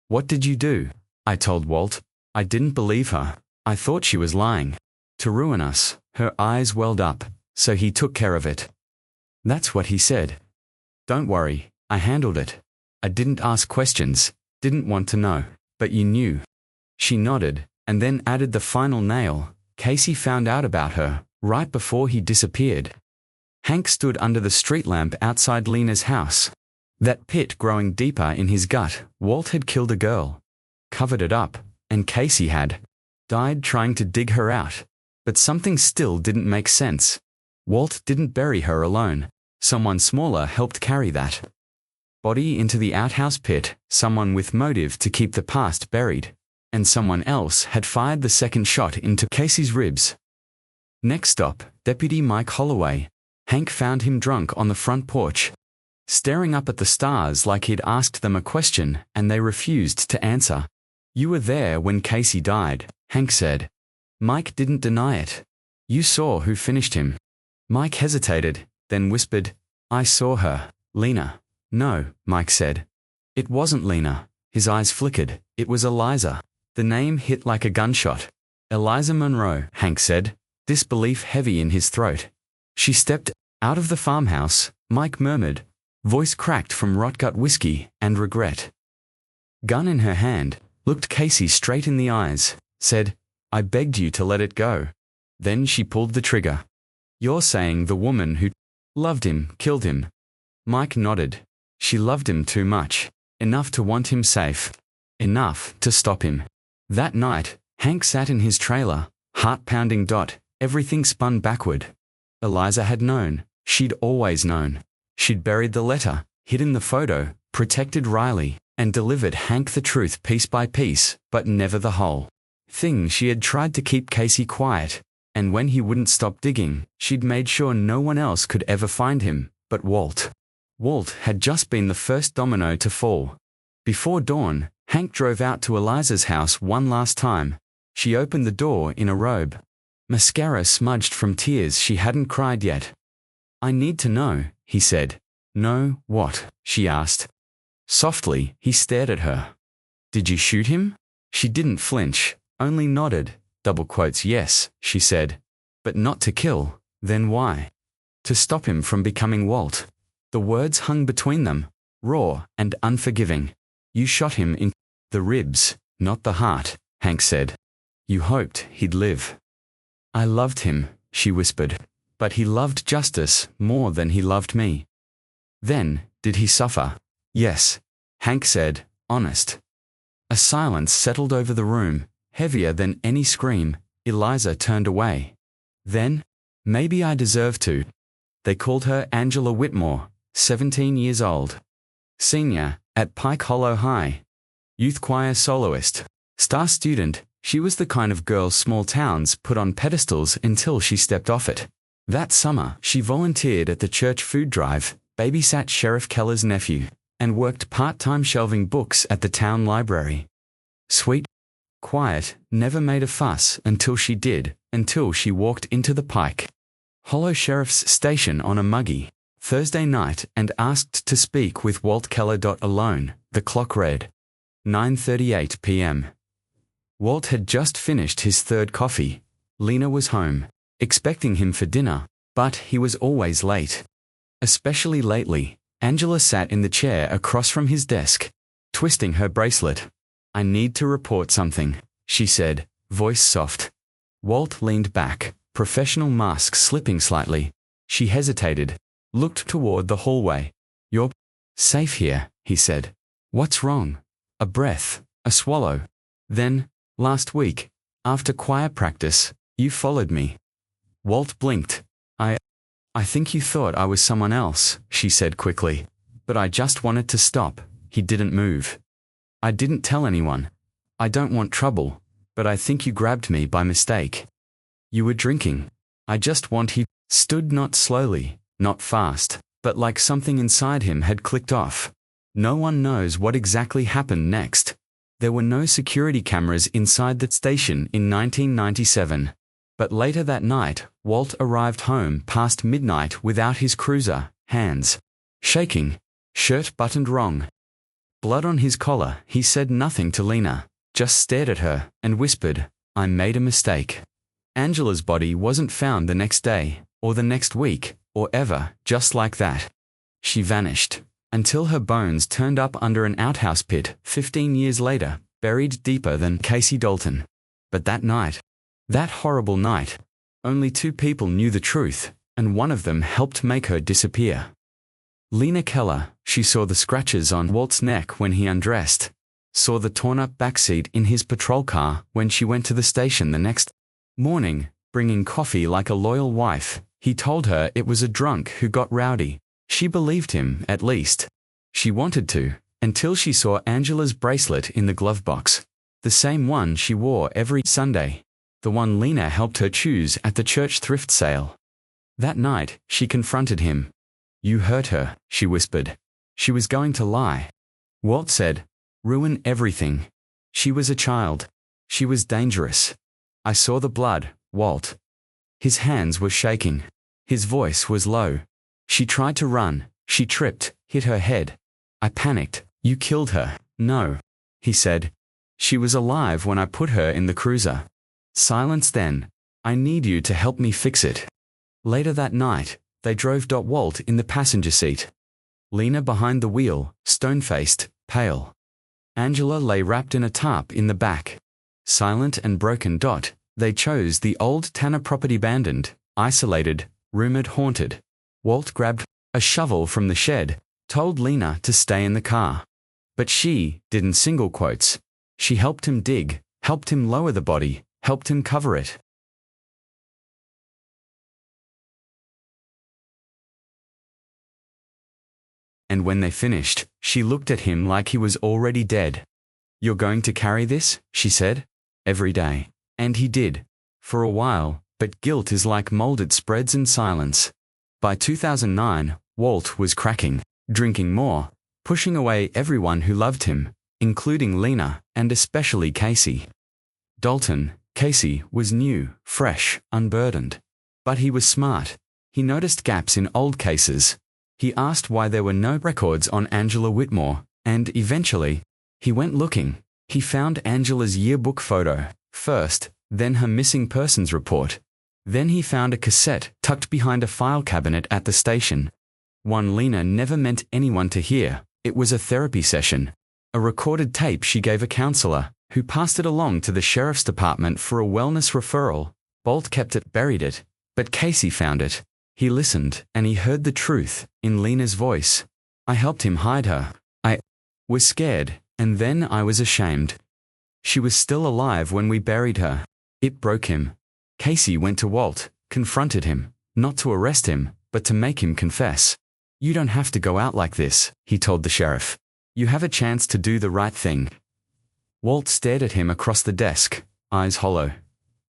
What did you do? I told Walt. I didn't believe her. I thought she was lying. To ruin us. Her eyes welled up, so he took care of it. That's what he said. Don't worry, I handled it. I didn't ask questions, didn't want to know, but you knew. She nodded, and then added the final nail. Casey found out about her, right before he disappeared. Hank stood under the street lamp outside Lena's house. That pit growing deeper in his gut. Walt had killed a girl. Covered it up, and Casey had died trying to dig her out. But something still didn't make sense. Walt didn't bury her alone. Someone smaller helped carry that body into the outhouse pit, someone with motive to keep the past buried. And someone else had fired the second shot into Casey's ribs. Next stop, Deputy Mike Holloway. Hank found him drunk on the front porch, staring up at the stars like he'd asked them a question and they refused to answer. You were there when Casey died, Hank said. Mike didn't deny it. You saw who finished him. Mike hesitated, then whispered, I saw her, Lena. No, Mike said. It wasn't Lena. His eyes flickered. It was Eliza. The name hit like a gunshot. Eliza Monroe, Hank said, disbelief heavy in his throat. She stepped out of the farmhouse, Mike murmured, voice cracked from rot-gut whiskey and regret. Gun in her hand, looked Casey straight in the eyes, said, I begged you to let it go. Then she pulled the trigger. You're saying the woman who loved him killed him. Mike nodded. She loved him too much. Enough to want him safe. Enough to stop him. That night, Hank sat in his trailer, heart pounding. Everything spun backward. Eliza had known. She'd always known. She'd buried the letter, hidden the photo, protected Riley, and delivered Hank the truth piece by piece, but never the whole thing. She had tried to keep Casey quiet, and when he wouldn't stop digging, she'd made sure no one else could ever find him, but Walt. Walt had just been the first domino to fall. Before dawn, Hank drove out to Eliza's house one last time. She opened the door in a robe. Mascara smudged from tears she hadn't cried yet. "I need to know," he said. "No, what?" she asked. Softly, he stared at her. "Did you shoot him?" She didn't flinch, only nodded. Double quotes, "Yes," she said. "But not to kill. Then why?" "To stop him from becoming Walt." The words hung between them, raw and unforgiving. "You shot him in the ribs, not the heart," Hank said. "You hoped he'd live." "I loved him," she whispered. "But he loved justice more than he loved me." "Then, did he suffer?" "Yes," Hank said, honest. A silence settled over the room, heavier than any scream. Eliza turned away. "Then, maybe I deserve to." They called her Angela Whitmore, 17 years old. Senior, at Pike Hollow High. Youth choir soloist. Star student, she was the kind of girl small towns put on pedestals until she stepped off it. That summer, she volunteered at the church food drive, babysat Sheriff Keller's nephew, and worked part-time shelving books at the town library. Sweet, quiet, never made a fuss until she did, until she walked into the Pike Hollow Sheriff's Station on a muggy Thursday night and asked to speak with Walt Keller. Alone, the clock read 9:38 p.m. Walt had just finished his third coffee. Lena was home, expecting him for dinner, but he was always late. Especially lately. Angela sat in the chair across from his desk, twisting her bracelet. "I need to report something," she said, voice soft. Walt leaned back, professional mask slipping slightly. She hesitated, looked toward the hallway. "You're safe here," he said. "What's wrong?" A breath, a swallow. "Then, last week, after choir practice, you followed me." Walt blinked. I think you thought I was someone else," she said quickly. "But I just wanted to stop." He didn't move. "I didn't tell anyone. I don't want trouble, but I think you grabbed me by mistake." "You were drinking. I just want." He stood, not slowly, not fast, but like something inside him had clicked off. No one knows what exactly happened next. There were no security cameras inside the station in 1997. But later that night, Walt arrived home past midnight without his cruiser, hands shaking, shirt buttoned wrong. Blood on his collar. He said nothing to Lena, just stared at her and whispered, "I made a mistake." Angela's body wasn't found the next day, or the next week, or ever, just like that. She vanished, until her bones turned up under an outhouse pit 15 years later, buried deeper than Casey Dalton. But that night, that horrible night, only 2 people knew the truth, and one of them helped make her disappear. Lena Keller. She saw the scratches on Walt's neck when he undressed, saw the torn-up backseat in his patrol car when she went to the station the next morning, bringing coffee like a loyal wife. He told her it was a drunk who got rowdy. She believed him, at least. She wanted to, until she saw Angela's bracelet in the glove box, the same one she wore every Sunday. The one Lena helped her choose at the church thrift sale. That night, she confronted him. "You hurt her," she whispered. She was going to lie. Walt said, "Ruin everything. She was a child. She was dangerous. I saw the blood, Walt." His hands were shaking. His voice was low. "She tried to run. She tripped, hit her head. I panicked. You killed her." "No," he said. "She was alive when I put her in the cruiser." Silence then. "I need you to help me fix it." Later that night, they drove. Walt in the passenger seat. Lena behind the wheel, stone-faced, pale. Angela lay wrapped in a tarp in the back. Silent and broken. They chose the old Tanner property, abandoned, isolated, rumored haunted. Walt grabbed a shovel from the shed, told Lena to stay in the car. But she didn't. Single quotes. She helped him dig, helped him lower the body, helped him cover it. and when they finished, she looked at him like he was already dead. "You're going to carry this?" she said. "Every day." And he did. For a while, but guilt is like mold, it spreads in silence. By 2009, Walt was cracking, drinking more, pushing away everyone who loved him, including Lena, and especially Casey. Dalton, Casey, was new, fresh, unburdened. But he was smart. He noticed gaps in old cases. He asked why there were no records on Angela Whitmore, and eventually, he went looking. He found Angela's yearbook photo, first, then her missing persons report. Then he found a cassette tucked behind a file cabinet at the station. One Lena never meant anyone to hear. It was a therapy session. A recorded tape she gave a counselor, who passed it along to the sheriff's department for a wellness referral. Bolt kept it, buried it, but Casey found it. He listened, and he heard the truth, in Lena's voice. "I helped him hide her. I was scared, and then I was ashamed. She was still alive when we buried her." It broke him. Casey went to Walt, confronted him, not to arrest him, but to make him confess. "You don't have to go out like this," he told the sheriff. "You have a chance to do the right thing." Walt stared at him across the desk, eyes hollow.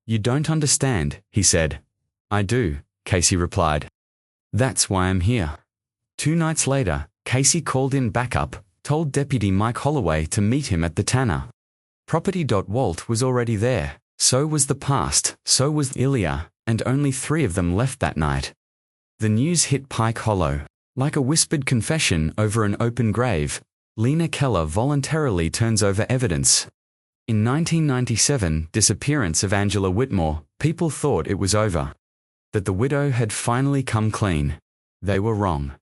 "You don't understand," he said. "I do," Casey replied. "That's why I'm here." 2 nights later, Casey called in backup, told Deputy Mike Holloway to meet him at the Tanner. Property. Walt was already there. So was the past, so was Ilya, and only 3 of them left that night. The news hit Pike Hollow. Like a whispered confession over an open grave, Lena Keller voluntarily turns over evidence. In 1997, disappearance of Angela Whitmore, people thought it was over. That the widow had finally come clean. They were wrong.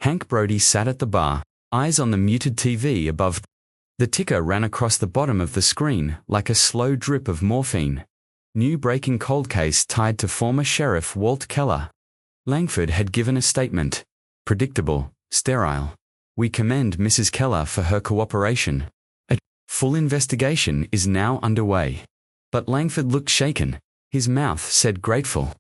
Hank Brody sat at the bar, eyes on the muted TV above. The ticker ran across the bottom of the screen like a slow drip of morphine. New breaking cold case tied to former Sheriff Walt Keller. Langford had given a statement. Predictable, sterile. "We commend Mrs. Keller for her cooperation. A full investigation is now underway." But Langford looked shaken. His mouth said grateful.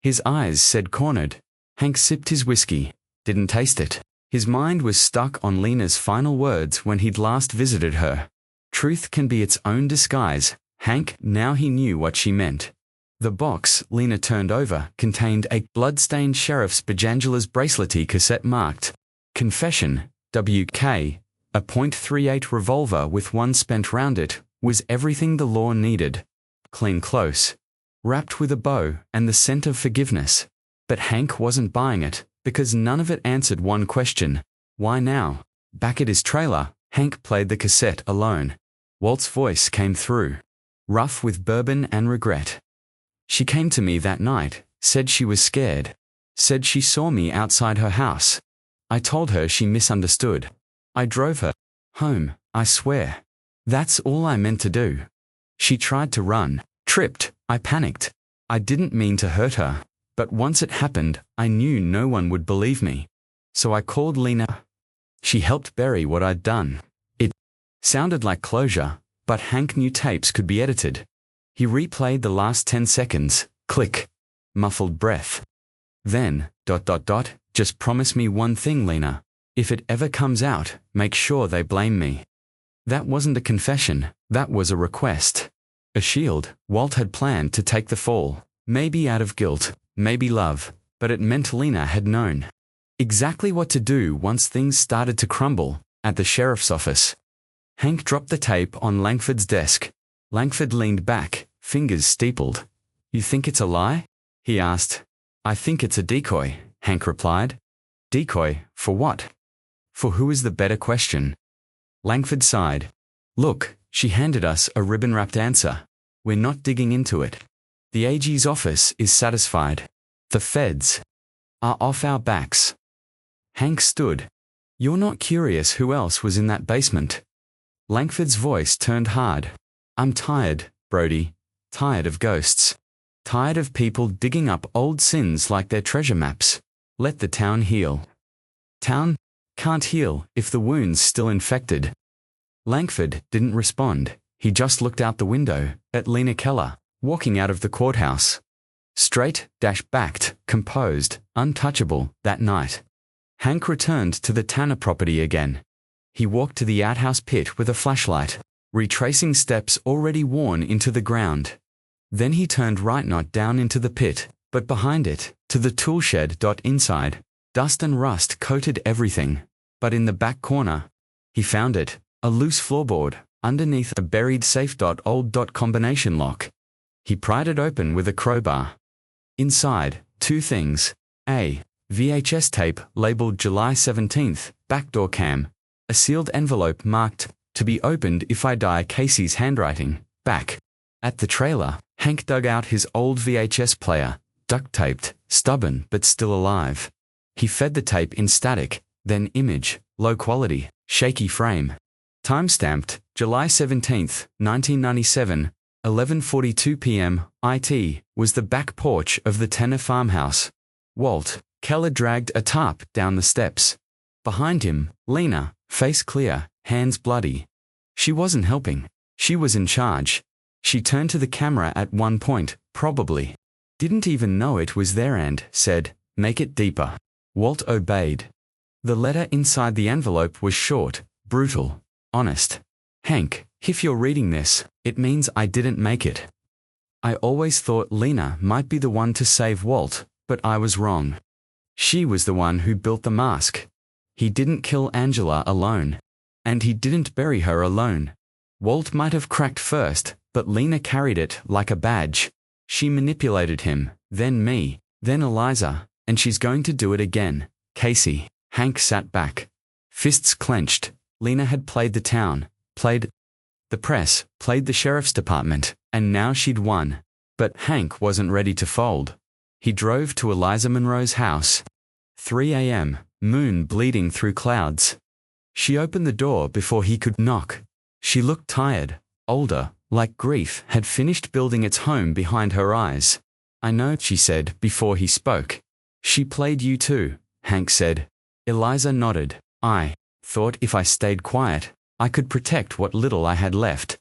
His eyes said cornered. Hank sipped his whiskey. Didn't taste it. His mind was stuck on Lena's final words when he'd last visited her. Truth can be its own disguise. Hank, now he knew what she meant. The box Lena turned over contained a blood-stained Sheriff's Bajangela's braceletty cassette marked Confession, WK. A .38 revolver with 1 spent round it was everything the law needed. Clean close. Wrapped with a bow and the scent of forgiveness. But Hank wasn't buying it, because none of it answered one question. Why now? Back at his trailer, Hank played the cassette alone. Walt's voice came through. Rough with bourbon and regret. "She came to me that night, said she was scared. Said she saw me outside her house. I told her she misunderstood. I drove her home, I swear. That's all I meant to do. She tried to run, tripped, I panicked. I didn't mean to hurt her. But once it happened, I knew no one would believe me. So I called Lena. She helped bury what I'd done." It sounded like closure, but Hank knew tapes could be edited. He replayed the last 10 seconds. Click. Muffled breath. Then, ... "Just promise me one thing, Lena. If it ever comes out, make sure they blame me." That wasn't a confession, that was a request. A shield. Walt had planned to take the fall, maybe out of guilt. Maybe love, but it meant Lena had known exactly what to do once things started to crumble at the sheriff's office. Hank dropped the tape on Langford's desk. Langford leaned back, fingers steepled. "You think it's a lie?" he asked. "I think it's a decoy," Hank replied. "Decoy, for what?" "For who is the better question." Langford sighed. "Look," she handed us a ribbon-wrapped answer. "We're not digging into it. The AG's office is satisfied. The feds are off our backs." Hank stood. "You're not curious who else was in that basement?" Langford's voice turned hard. "I'm tired, Brody. Tired of ghosts. Tired of people digging up old sins like they're treasure maps. Let the town heal." "Town can't heal if the wound's still infected." Langford didn't respond. He just looked out the window at Lena Keller, walking out of the courthouse. Straight, backed, composed, untouchable, that night. Hank returned to the Tanner property again. He walked to the outhouse pit with a flashlight, retracing steps already worn into the ground. Then he turned right, not down into the pit, but behind it, to the tool shed. Inside, dust and rust coated everything. But in the back corner, he found it, a loose floorboard, underneath a buried safe. Old combination lock. He pried it open with a crowbar. Inside, two things. A VHS tape labeled July 17th, backdoor cam. A sealed envelope marked, to be opened if I die, Casey's handwriting. Back at the trailer, Hank dug out his old VHS player, duct-taped, stubborn but still alive. He fed the tape in static, then image, low quality, shaky frame. Timestamped, July 17th, 1997, 11:42 p.m. IT, was the back porch of the Tanner farmhouse. Walt Keller dragged a tarp down the steps. Behind him, Lena, face clear, hands bloody. She wasn't helping. She was in charge. She turned to the camera at one point, probably didn't even know it was there, and said, "Make it deeper." Walt obeyed. The letter inside the envelope was short, brutal, honest. "Hank, if you're reading this, it means I didn't make it. I always thought Lena might be the one to save Walt, but I was wrong. She was the one who built the mask. He didn't kill Angela alone. And he didn't bury her alone. Walt might have cracked first, but Lena carried it like a badge. She manipulated him, then me, then Eliza, and she's going to do it again. Casey." Hank sat back, fists clenched. Lena had played the town, played the press, played the sheriff's department, and now she'd won. But Hank wasn't ready to fold. He drove to Eliza Monroe's house. 3 a.m., moon bleeding through clouds. She opened the door before he could knock. She looked tired, older, like grief had finished building its home behind her eyes. "I know," she said before he spoke. "She played you too," Hank said. Eliza nodded. "I thought if I stayed quiet, I could protect what little I had left.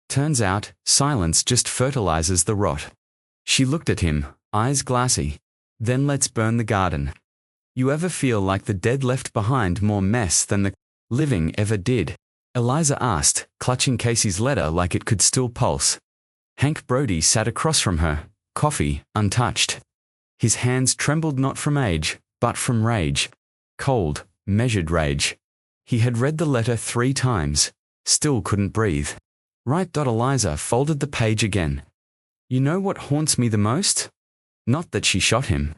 Turns out, silence just fertilizes the rot." She looked at him, eyes glassy. "Then let's burn the garden. You ever feel like the dead left behind more mess than the living ever did?" Eliza asked, clutching Casey's letter like it could still pulse. Hank Brody sat across from her, coffee untouched. His hands trembled not from age, but from rage. Cold, measured rage. He had read the letter 3 times, still couldn't breathe. Right. Eliza folded the page again. "You know what haunts me the most? Not that she shot him.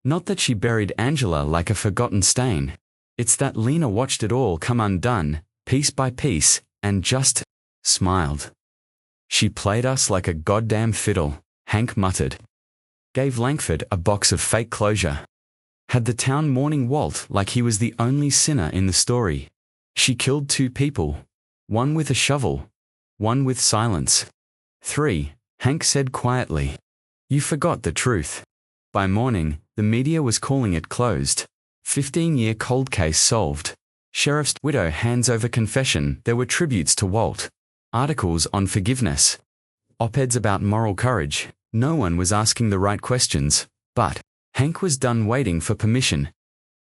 Not that she buried Angela like a forgotten stain. It's that Lena watched it all come undone, piece by piece, and just smiled. She played us like a goddamn fiddle," Hank muttered. "Gave Langford a box of fake closure. Had the town mourning Walt like he was the only sinner in the story. She killed 2 people. One with a shovel. One with silence. 3, Hank said quietly. "You forgot the truth." By morning, the media was calling it closed. 15-year cold case solved. Sheriff's widow hands over confession. There were tributes to Walt. Articles on forgiveness. Op-eds about moral courage. No one was asking the right questions. But Hank was done waiting for permission.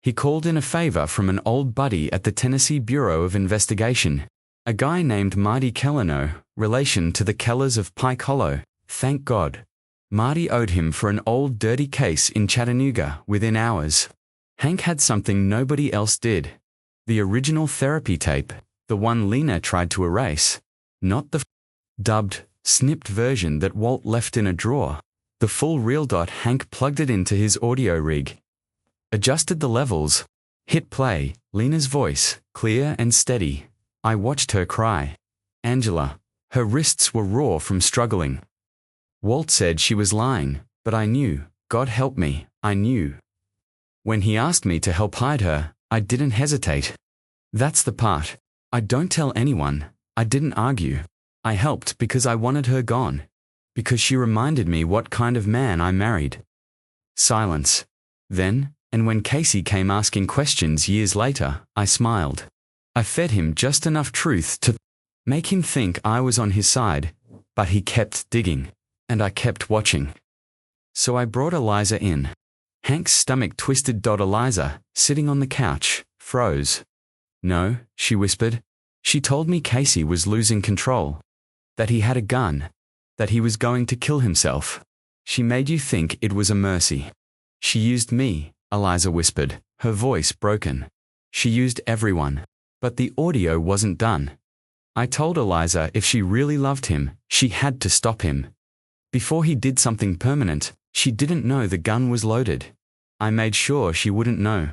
He called in a favor from an old buddy at the Tennessee Bureau of Investigation. A guy named Marty Kellano, relation to the Kellers of Pike Hollow. Thank God. Marty owed him for an old dirty case in Chattanooga within hours. Hank had something nobody else did. The original therapy tape, the one Lena tried to erase. Not the dubbed, snipped version that Walt left in a drawer. The full reel. Hank plugged it into his audio rig. Adjusted the levels. Hit play. Lena's voice, clear and steady. I watched her cry. Angela. Her wrists were raw from struggling. Walt said she was lying, but I knew. God help me, I knew. When he asked me to help hide her, I didn't hesitate. That's the part. I don't tell anyone. I didn't argue. I helped because I wanted her gone. Because she reminded me what kind of man I married. Silence. Then, and when Casey came asking questions years later, I smiled. I fed him just enough truth to make him think I was on his side, but he kept digging, and I kept watching. So I brought Eliza in. Hank's stomach twisted. Eliza, sitting on the couch, froze. No, she whispered. She told me Casey was losing control. That he had a gun. That he was going to kill himself. She made you think it was a mercy. She used me, Eliza whispered, her voice broken. She used everyone. But the audio wasn't done. I told Eliza if she really loved him, she had to stop him. Before he did something permanent, she didn't know the gun was loaded. I made sure she wouldn't know.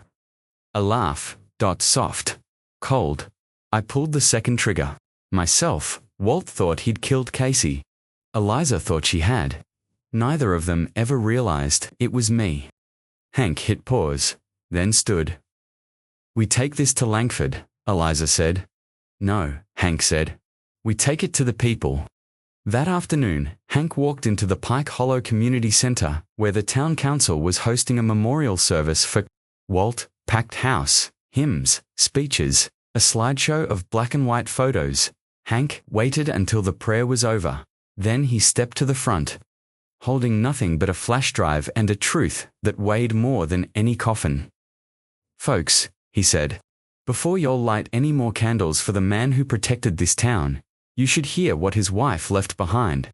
A laugh. Soft. Cold. I pulled the second trigger. Myself, Walt thought he'd killed Casey. Eliza thought she had. Neither of them ever realized it was me. Hank hit pause, then stood. We take this to Langford, Eliza said. No, Hank said. We take it to the people. That afternoon, Hank walked into the Pike Hollow Community Center, where the town council was hosting a memorial service for Walt. Packed house, hymns, speeches, a slideshow of black and white photos. Hank waited until the prayer was over. Then he stepped to the front, holding nothing but a flash drive and a truth that weighed more than any coffin. Folks, he said, before you'll light any more candles for the man who protected this town, you should hear what his wife left behind.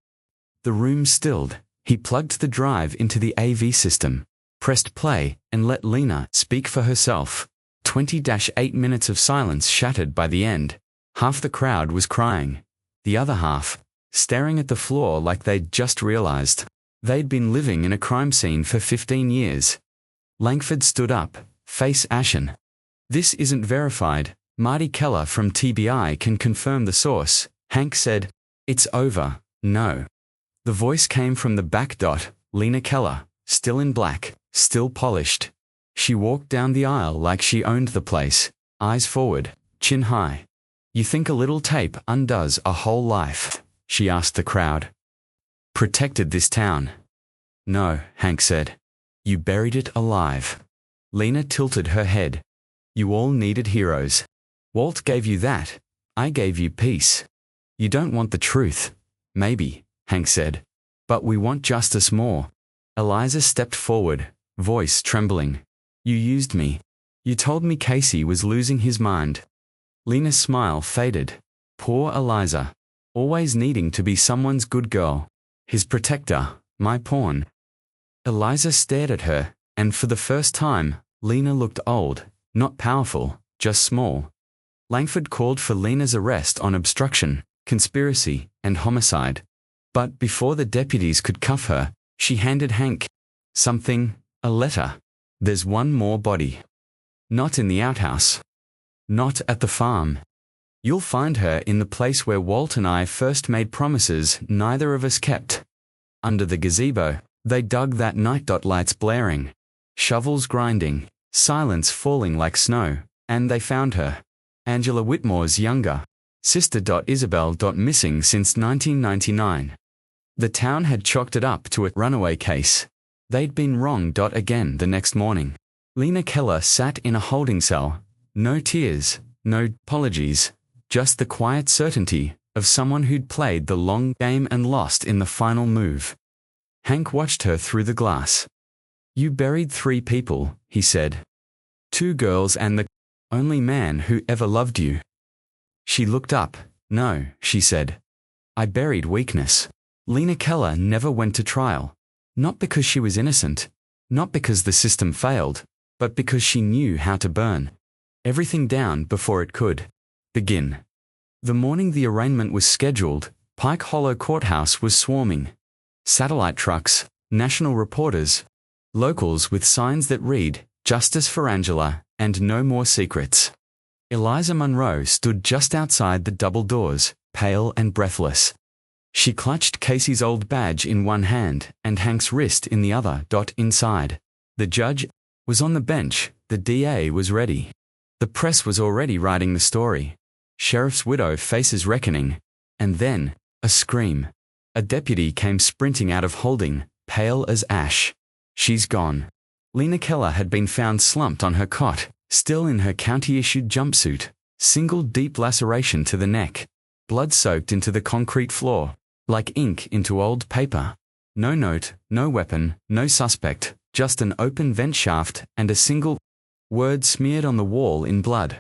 The room stilled. He plugged the drive into the AV system, pressed play, and let Lena speak for herself. 20-8 minutes of silence shattered by the end. Half the crowd was crying. The other half, staring at the floor like they'd just realized they'd been living in a crime scene for 15 years. Langford stood up, face ashen. This isn't verified. Marty Keller from TBI can confirm the source. Hank said, it's over. No. The voice came from the back. Lena Keller, still in black, still polished. She walked down the aisle like she owned the place, eyes forward, chin high. You think a little tape undoes a whole life? She asked the crowd. Protected this town. No, Hank said. You buried it alive. Lena tilted her head. You all needed heroes. Walt gave you that. I gave you peace. You don't want the truth. Maybe, Hank said. But we want justice more. Eliza stepped forward, voice trembling. You used me. You told me Casey was losing his mind. Lena's smile faded. Poor Eliza. Always needing to be someone's good girl. His protector, my pawn. Eliza stared at her, and for the first time, Lena looked old, not powerful, just small. Langford called for Lena's arrest on obstruction, conspiracy, and homicide. But before the deputies could cuff her, she handed Hank something, a letter. There's one more body. Not in the outhouse. Not at the farm. You'll find her in the place where Walt and I first made promises neither of us kept. Under the gazebo, they dug that night. Lights blaring, shovels grinding, silence falling like snow, and they found her. Angela Whitmore's younger sister. Isabel. Missing since 1999. The town had chalked it up to a runaway case. They'd been wrong. Again the next morning. Lena Keller sat in a holding cell. No tears, no apologies, just the quiet certainty of someone who'd played the long game and lost in the final move. Hank watched her through the glass. You buried 3 people, he said. 2 girls and the only man who ever loved you. She looked up. No, she said. I buried weakness. Lena Keller never went to trial. Not because she was innocent, not because the system failed, but because she knew how to burn everything down before it could begin. The morning the arraignment was scheduled, Pike Hollow Courthouse was swarming. Satellite trucks, national reporters, locals with signs that read, Justice for Angela, and no more secrets. Eliza Munro stood just outside the double doors, pale and breathless. She clutched Casey's old badge in one hand and Hank's wrist in the other. Inside. The judge was on the bench, the DA was ready. The press was already writing the story. Sheriff's widow faces reckoning. And then, a scream. A deputy came sprinting out of holding, pale as ash. She's gone. Lena Keller had been found slumped on her cot, still in her county-issued jumpsuit, single deep laceration to the neck, blood soaked into the concrete floor, like ink into old paper. No note, no weapon, no suspect, Just an open vent shaft and a single word smeared on the wall in blood.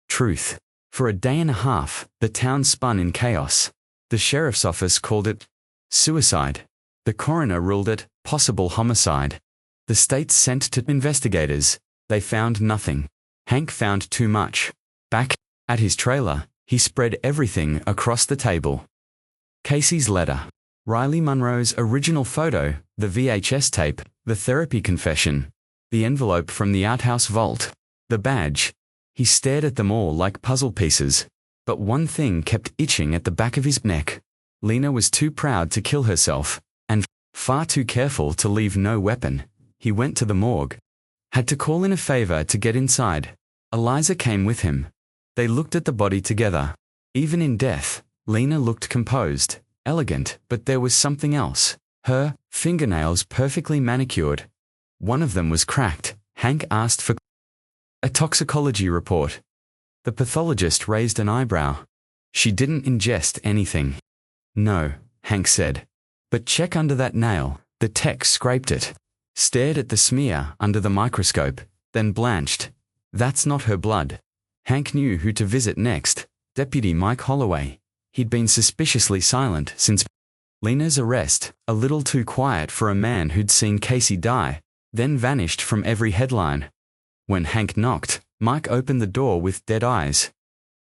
Truth. For a day and a half, the town spun in chaos. The sheriff's office called it suicide. The coroner ruled it possible homicide. The state sent to investigators. They found nothing. Hank found too much. Back at his trailer, he spread everything across the table. Casey's letter. Riley Monroe's original photo, the VHS tape, the therapy confession, the envelope from the Outhouse vault, the badge. He stared at them all like puzzle pieces. But one thing kept itching at the back of his neck. Lena was too proud to kill herself, and far too careful to leave no weapon. He went to the morgue. Had to call in a favor to get inside. Eliza came with him. They looked at the body together. Even in death, Lena looked composed, elegant, but there was something else. Her fingernails perfectly manicured. One of them was cracked. Hank asked for a toxicology report. The pathologist raised an eyebrow. She didn't ingest anything. No, Hank said. But check under that nail. The tech scraped it. Stared at the smear under the microscope, then blanched. That's not her blood. Hank knew who to visit next. Deputy Mike Holloway. He'd been suspiciously silent since Lena's arrest, a little too quiet for a man who'd seen Casey die, then vanished from every headline. When Hank knocked, Mike opened the door with dead eyes.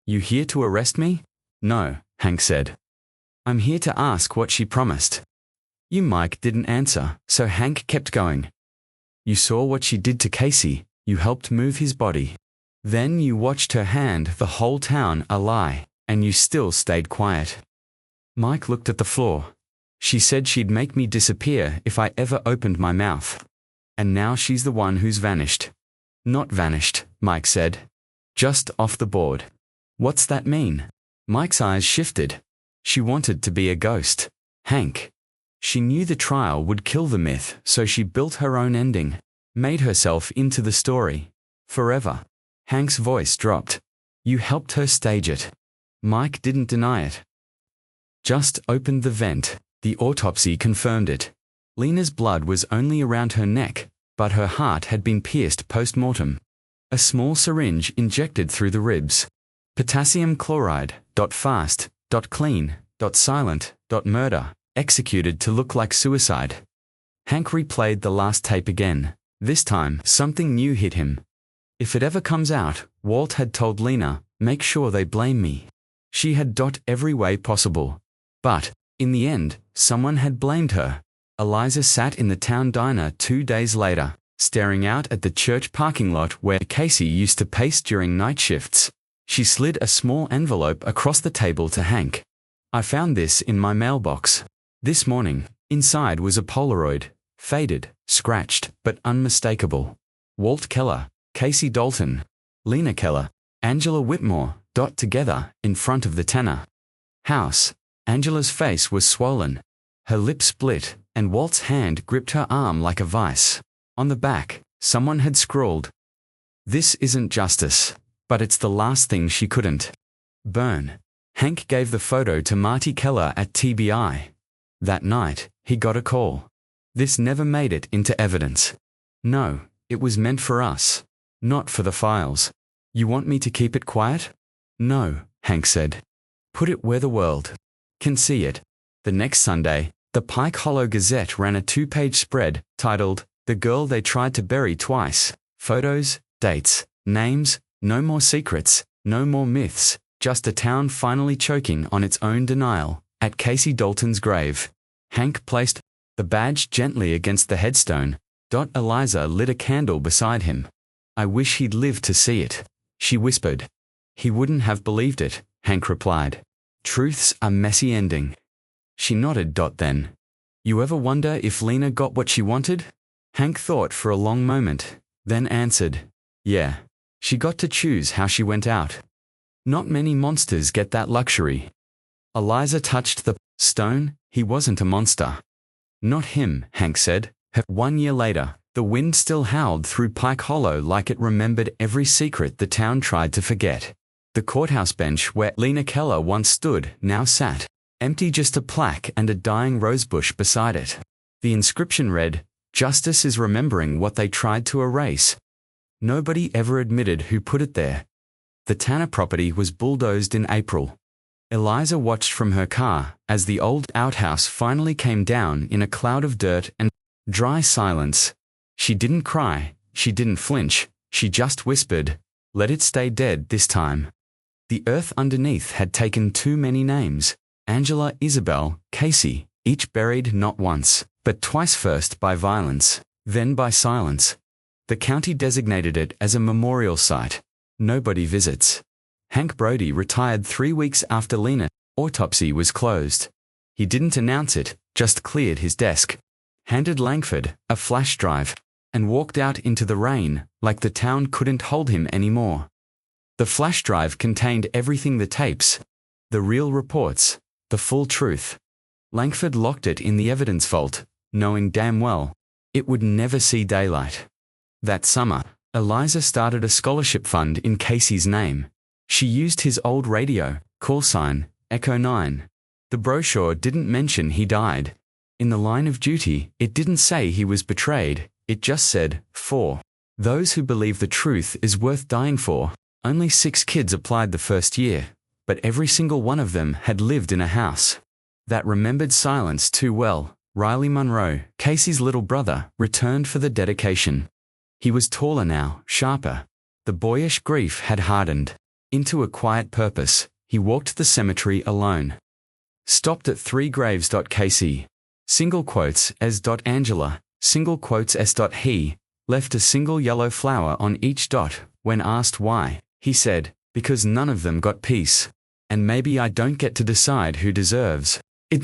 You here to arrest me? No, Hank said. I'm here to ask what she promised. Mike didn't answer, so Hank kept going. You saw what she did to Casey, you helped move his body. Then you watched her hand the whole town a lie, and you still stayed quiet. Mike looked at the floor. She said she'd make me disappear if I ever opened my mouth. And now she's the one who's vanished. Not vanished, Mike said. Just off the board. What's that mean? Mike's eyes shifted. She wanted to be a ghost. Hank. She knew the trial would kill the myth, so she built her own ending. Made herself into the story. Forever. Hank's voice dropped. You helped her stage it. Mike didn't deny it. Just opened the vent. The autopsy confirmed it. Lena's blood was only around her neck, but her heart had been pierced post-mortem. A small syringe injected through the ribs. Potassium chloride, fast, clean, silent, murder, executed to look like suicide. Hank replayed the last tape again. This time, something new hit him. If it ever comes out, Walt had told Lena, make sure they blame me. She had every way possible. But, in the end, someone had blamed her. Eliza sat in the town diner 2 days later, staring out at the church parking lot where Casey used to pace during night shifts. She slid a small envelope across the table to Hank. I found this in my mailbox. This morning. Inside was a Polaroid. Faded, scratched, but unmistakable. Walt Keller, Casey Dalton, Lena Keller, Angela Whitmore, together, in front of the Tanner house. Angela's face was swollen. Her lip split, and Walt's hand gripped her arm like a vice. On the back, someone had scrawled, "This isn't justice, but it's the last thing she couldn't burn." Hank gave the photo to Marty Keller at TBI. That night, he got a call. This never made it into evidence. No, it was meant for us, not for the files. You want me to keep it quiet? No, Hank said. Put it where the world can see it. The next Sunday, the Pike Hollow Gazette ran a 2-page spread titled, "The Girl They Tried to Bury Twice." Photos, dates, names, no more secrets, no more myths, just a town finally choking on its own denial. At Casey Dalton's grave, Hank placed the badge gently against the headstone. Eliza lit a candle beside him. "I wish he'd lived to see it," she whispered. "He wouldn't have believed it," Hank replied. "Truth's a messy ending." She nodded. Then. "You ever wonder if Lena got what she wanted?" Hank thought for a long moment, then answered, "Yeah. She got to choose how she went out. Not many monsters get that luxury." Eliza touched the stone. "He wasn't a monster." "Not him," Hank said. 1 year later, the wind still howled through Pike Hollow like it remembered every secret the town tried to forget. The courthouse bench where Lena Keller once stood now sat, empty, just a plaque and a dying rosebush beside it. The inscription read, Justice is remembering what they tried to erase. Nobody ever admitted who put it there. The Tanner property was bulldozed in April. Eliza watched from her car as the old outhouse finally came down in a cloud of dirt and dry silence. She didn't cry, she didn't flinch, she just whispered, "Let it stay dead this time." The earth underneath had taken too many names: Angela, Isabel, Casey, each buried not once, but twice, first by violence, then by silence. The county designated it as a memorial site. Nobody visits. Hank Brody retired 3 weeks after Lena's autopsy was closed. He didn't announce it, just cleared his desk, handed Langford a flash drive, and walked out into the rain like the town couldn't hold him anymore. The flash drive contained everything: the tapes, the real reports, the full truth. Langford locked it in the evidence vault, knowing damn well it would never see daylight. That summer, Eliza started a scholarship fund in Casey's name. She used his old radio, call sign, Echo 9. The brochure didn't mention he died. In the line of duty, it didn't say he was betrayed, it just said, "For those who believe the truth is worth dying for." Only 6 kids applied the first year, but every single one of them had lived in a house that remembered silence too well. Riley Monroe, Casey's little brother, returned for the dedication. He was taller now, sharper. The boyish grief had hardened into a quiet purpose. He walked the cemetery alone. Stopped at 3 graves. Casey, single quotes as. Angela, single quotes s. He left a single yellow flower on each dot. When asked why, he said, "Because none of them got peace. And maybe I don't get to decide who deserves it."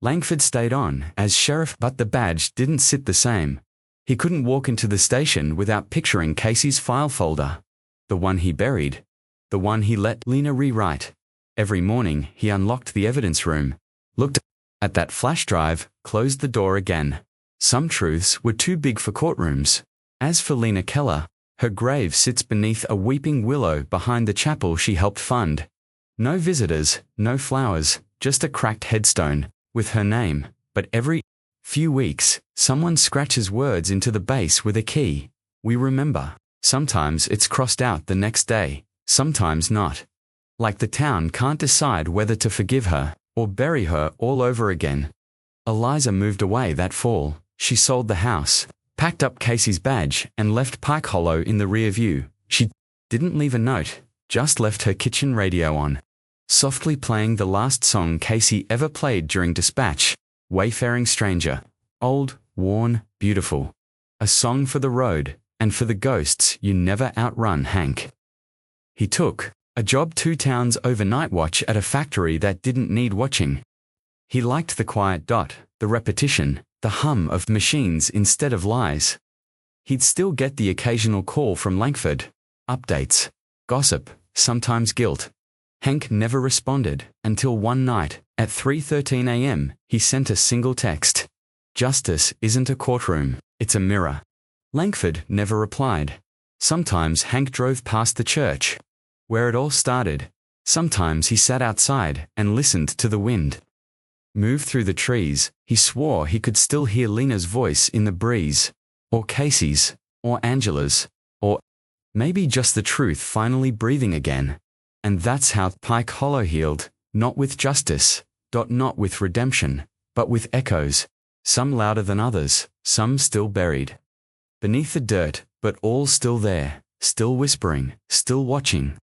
Langford stayed on as sheriff, but the badge didn't sit the same. He couldn't walk into the station without picturing Casey's file folder. The one he buried. The one he let Lena rewrite. Every morning he unlocked the evidence room, looked at that flash drive, closed the door again. Some truths were too big for courtrooms. As for Lena Keller, her grave sits beneath a weeping willow behind the chapel she helped fund. No visitors, no flowers, just a cracked headstone with her name, but every few weeks, someone scratches words into the base with a key. We remember. Sometimes it's crossed out the next day, sometimes not. Like the town can't decide whether to forgive her or bury her all over again. Eliza moved away that fall. She sold the house, packed up Casey's badge, and left Pike Hollow in the rear view. She didn't leave a note, just left her kitchen radio on, softly playing the last song Casey ever played during dispatch, "Wayfaring Stranger." Old, worn, beautiful. A song for the road, and for the ghosts you never outrun, Hank. He took a job 2 towns overnight watch at a factory that didn't need watching. He liked the quiet dot, the repetition, the hum of machines instead of lies. He'd still get the occasional call from Langford. Updates, gossip, sometimes guilt. Hank never responded until one night, at 3:13 a.m., he sent a single text. "Justice isn't a courtroom, it's a mirror." Langford never replied. Sometimes Hank drove past the church, where it all started. Sometimes he sat outside and listened to the wind move through the trees. He swore he could still hear Lena's voice in the breeze, or Casey's, or Angela's, or maybe just the truth finally breathing again. And that's how Pike Hollow healed, not with justice, not with redemption, but with echoes, some louder than others, some still buried beneath the dirt, but all still there, still whispering, still watching.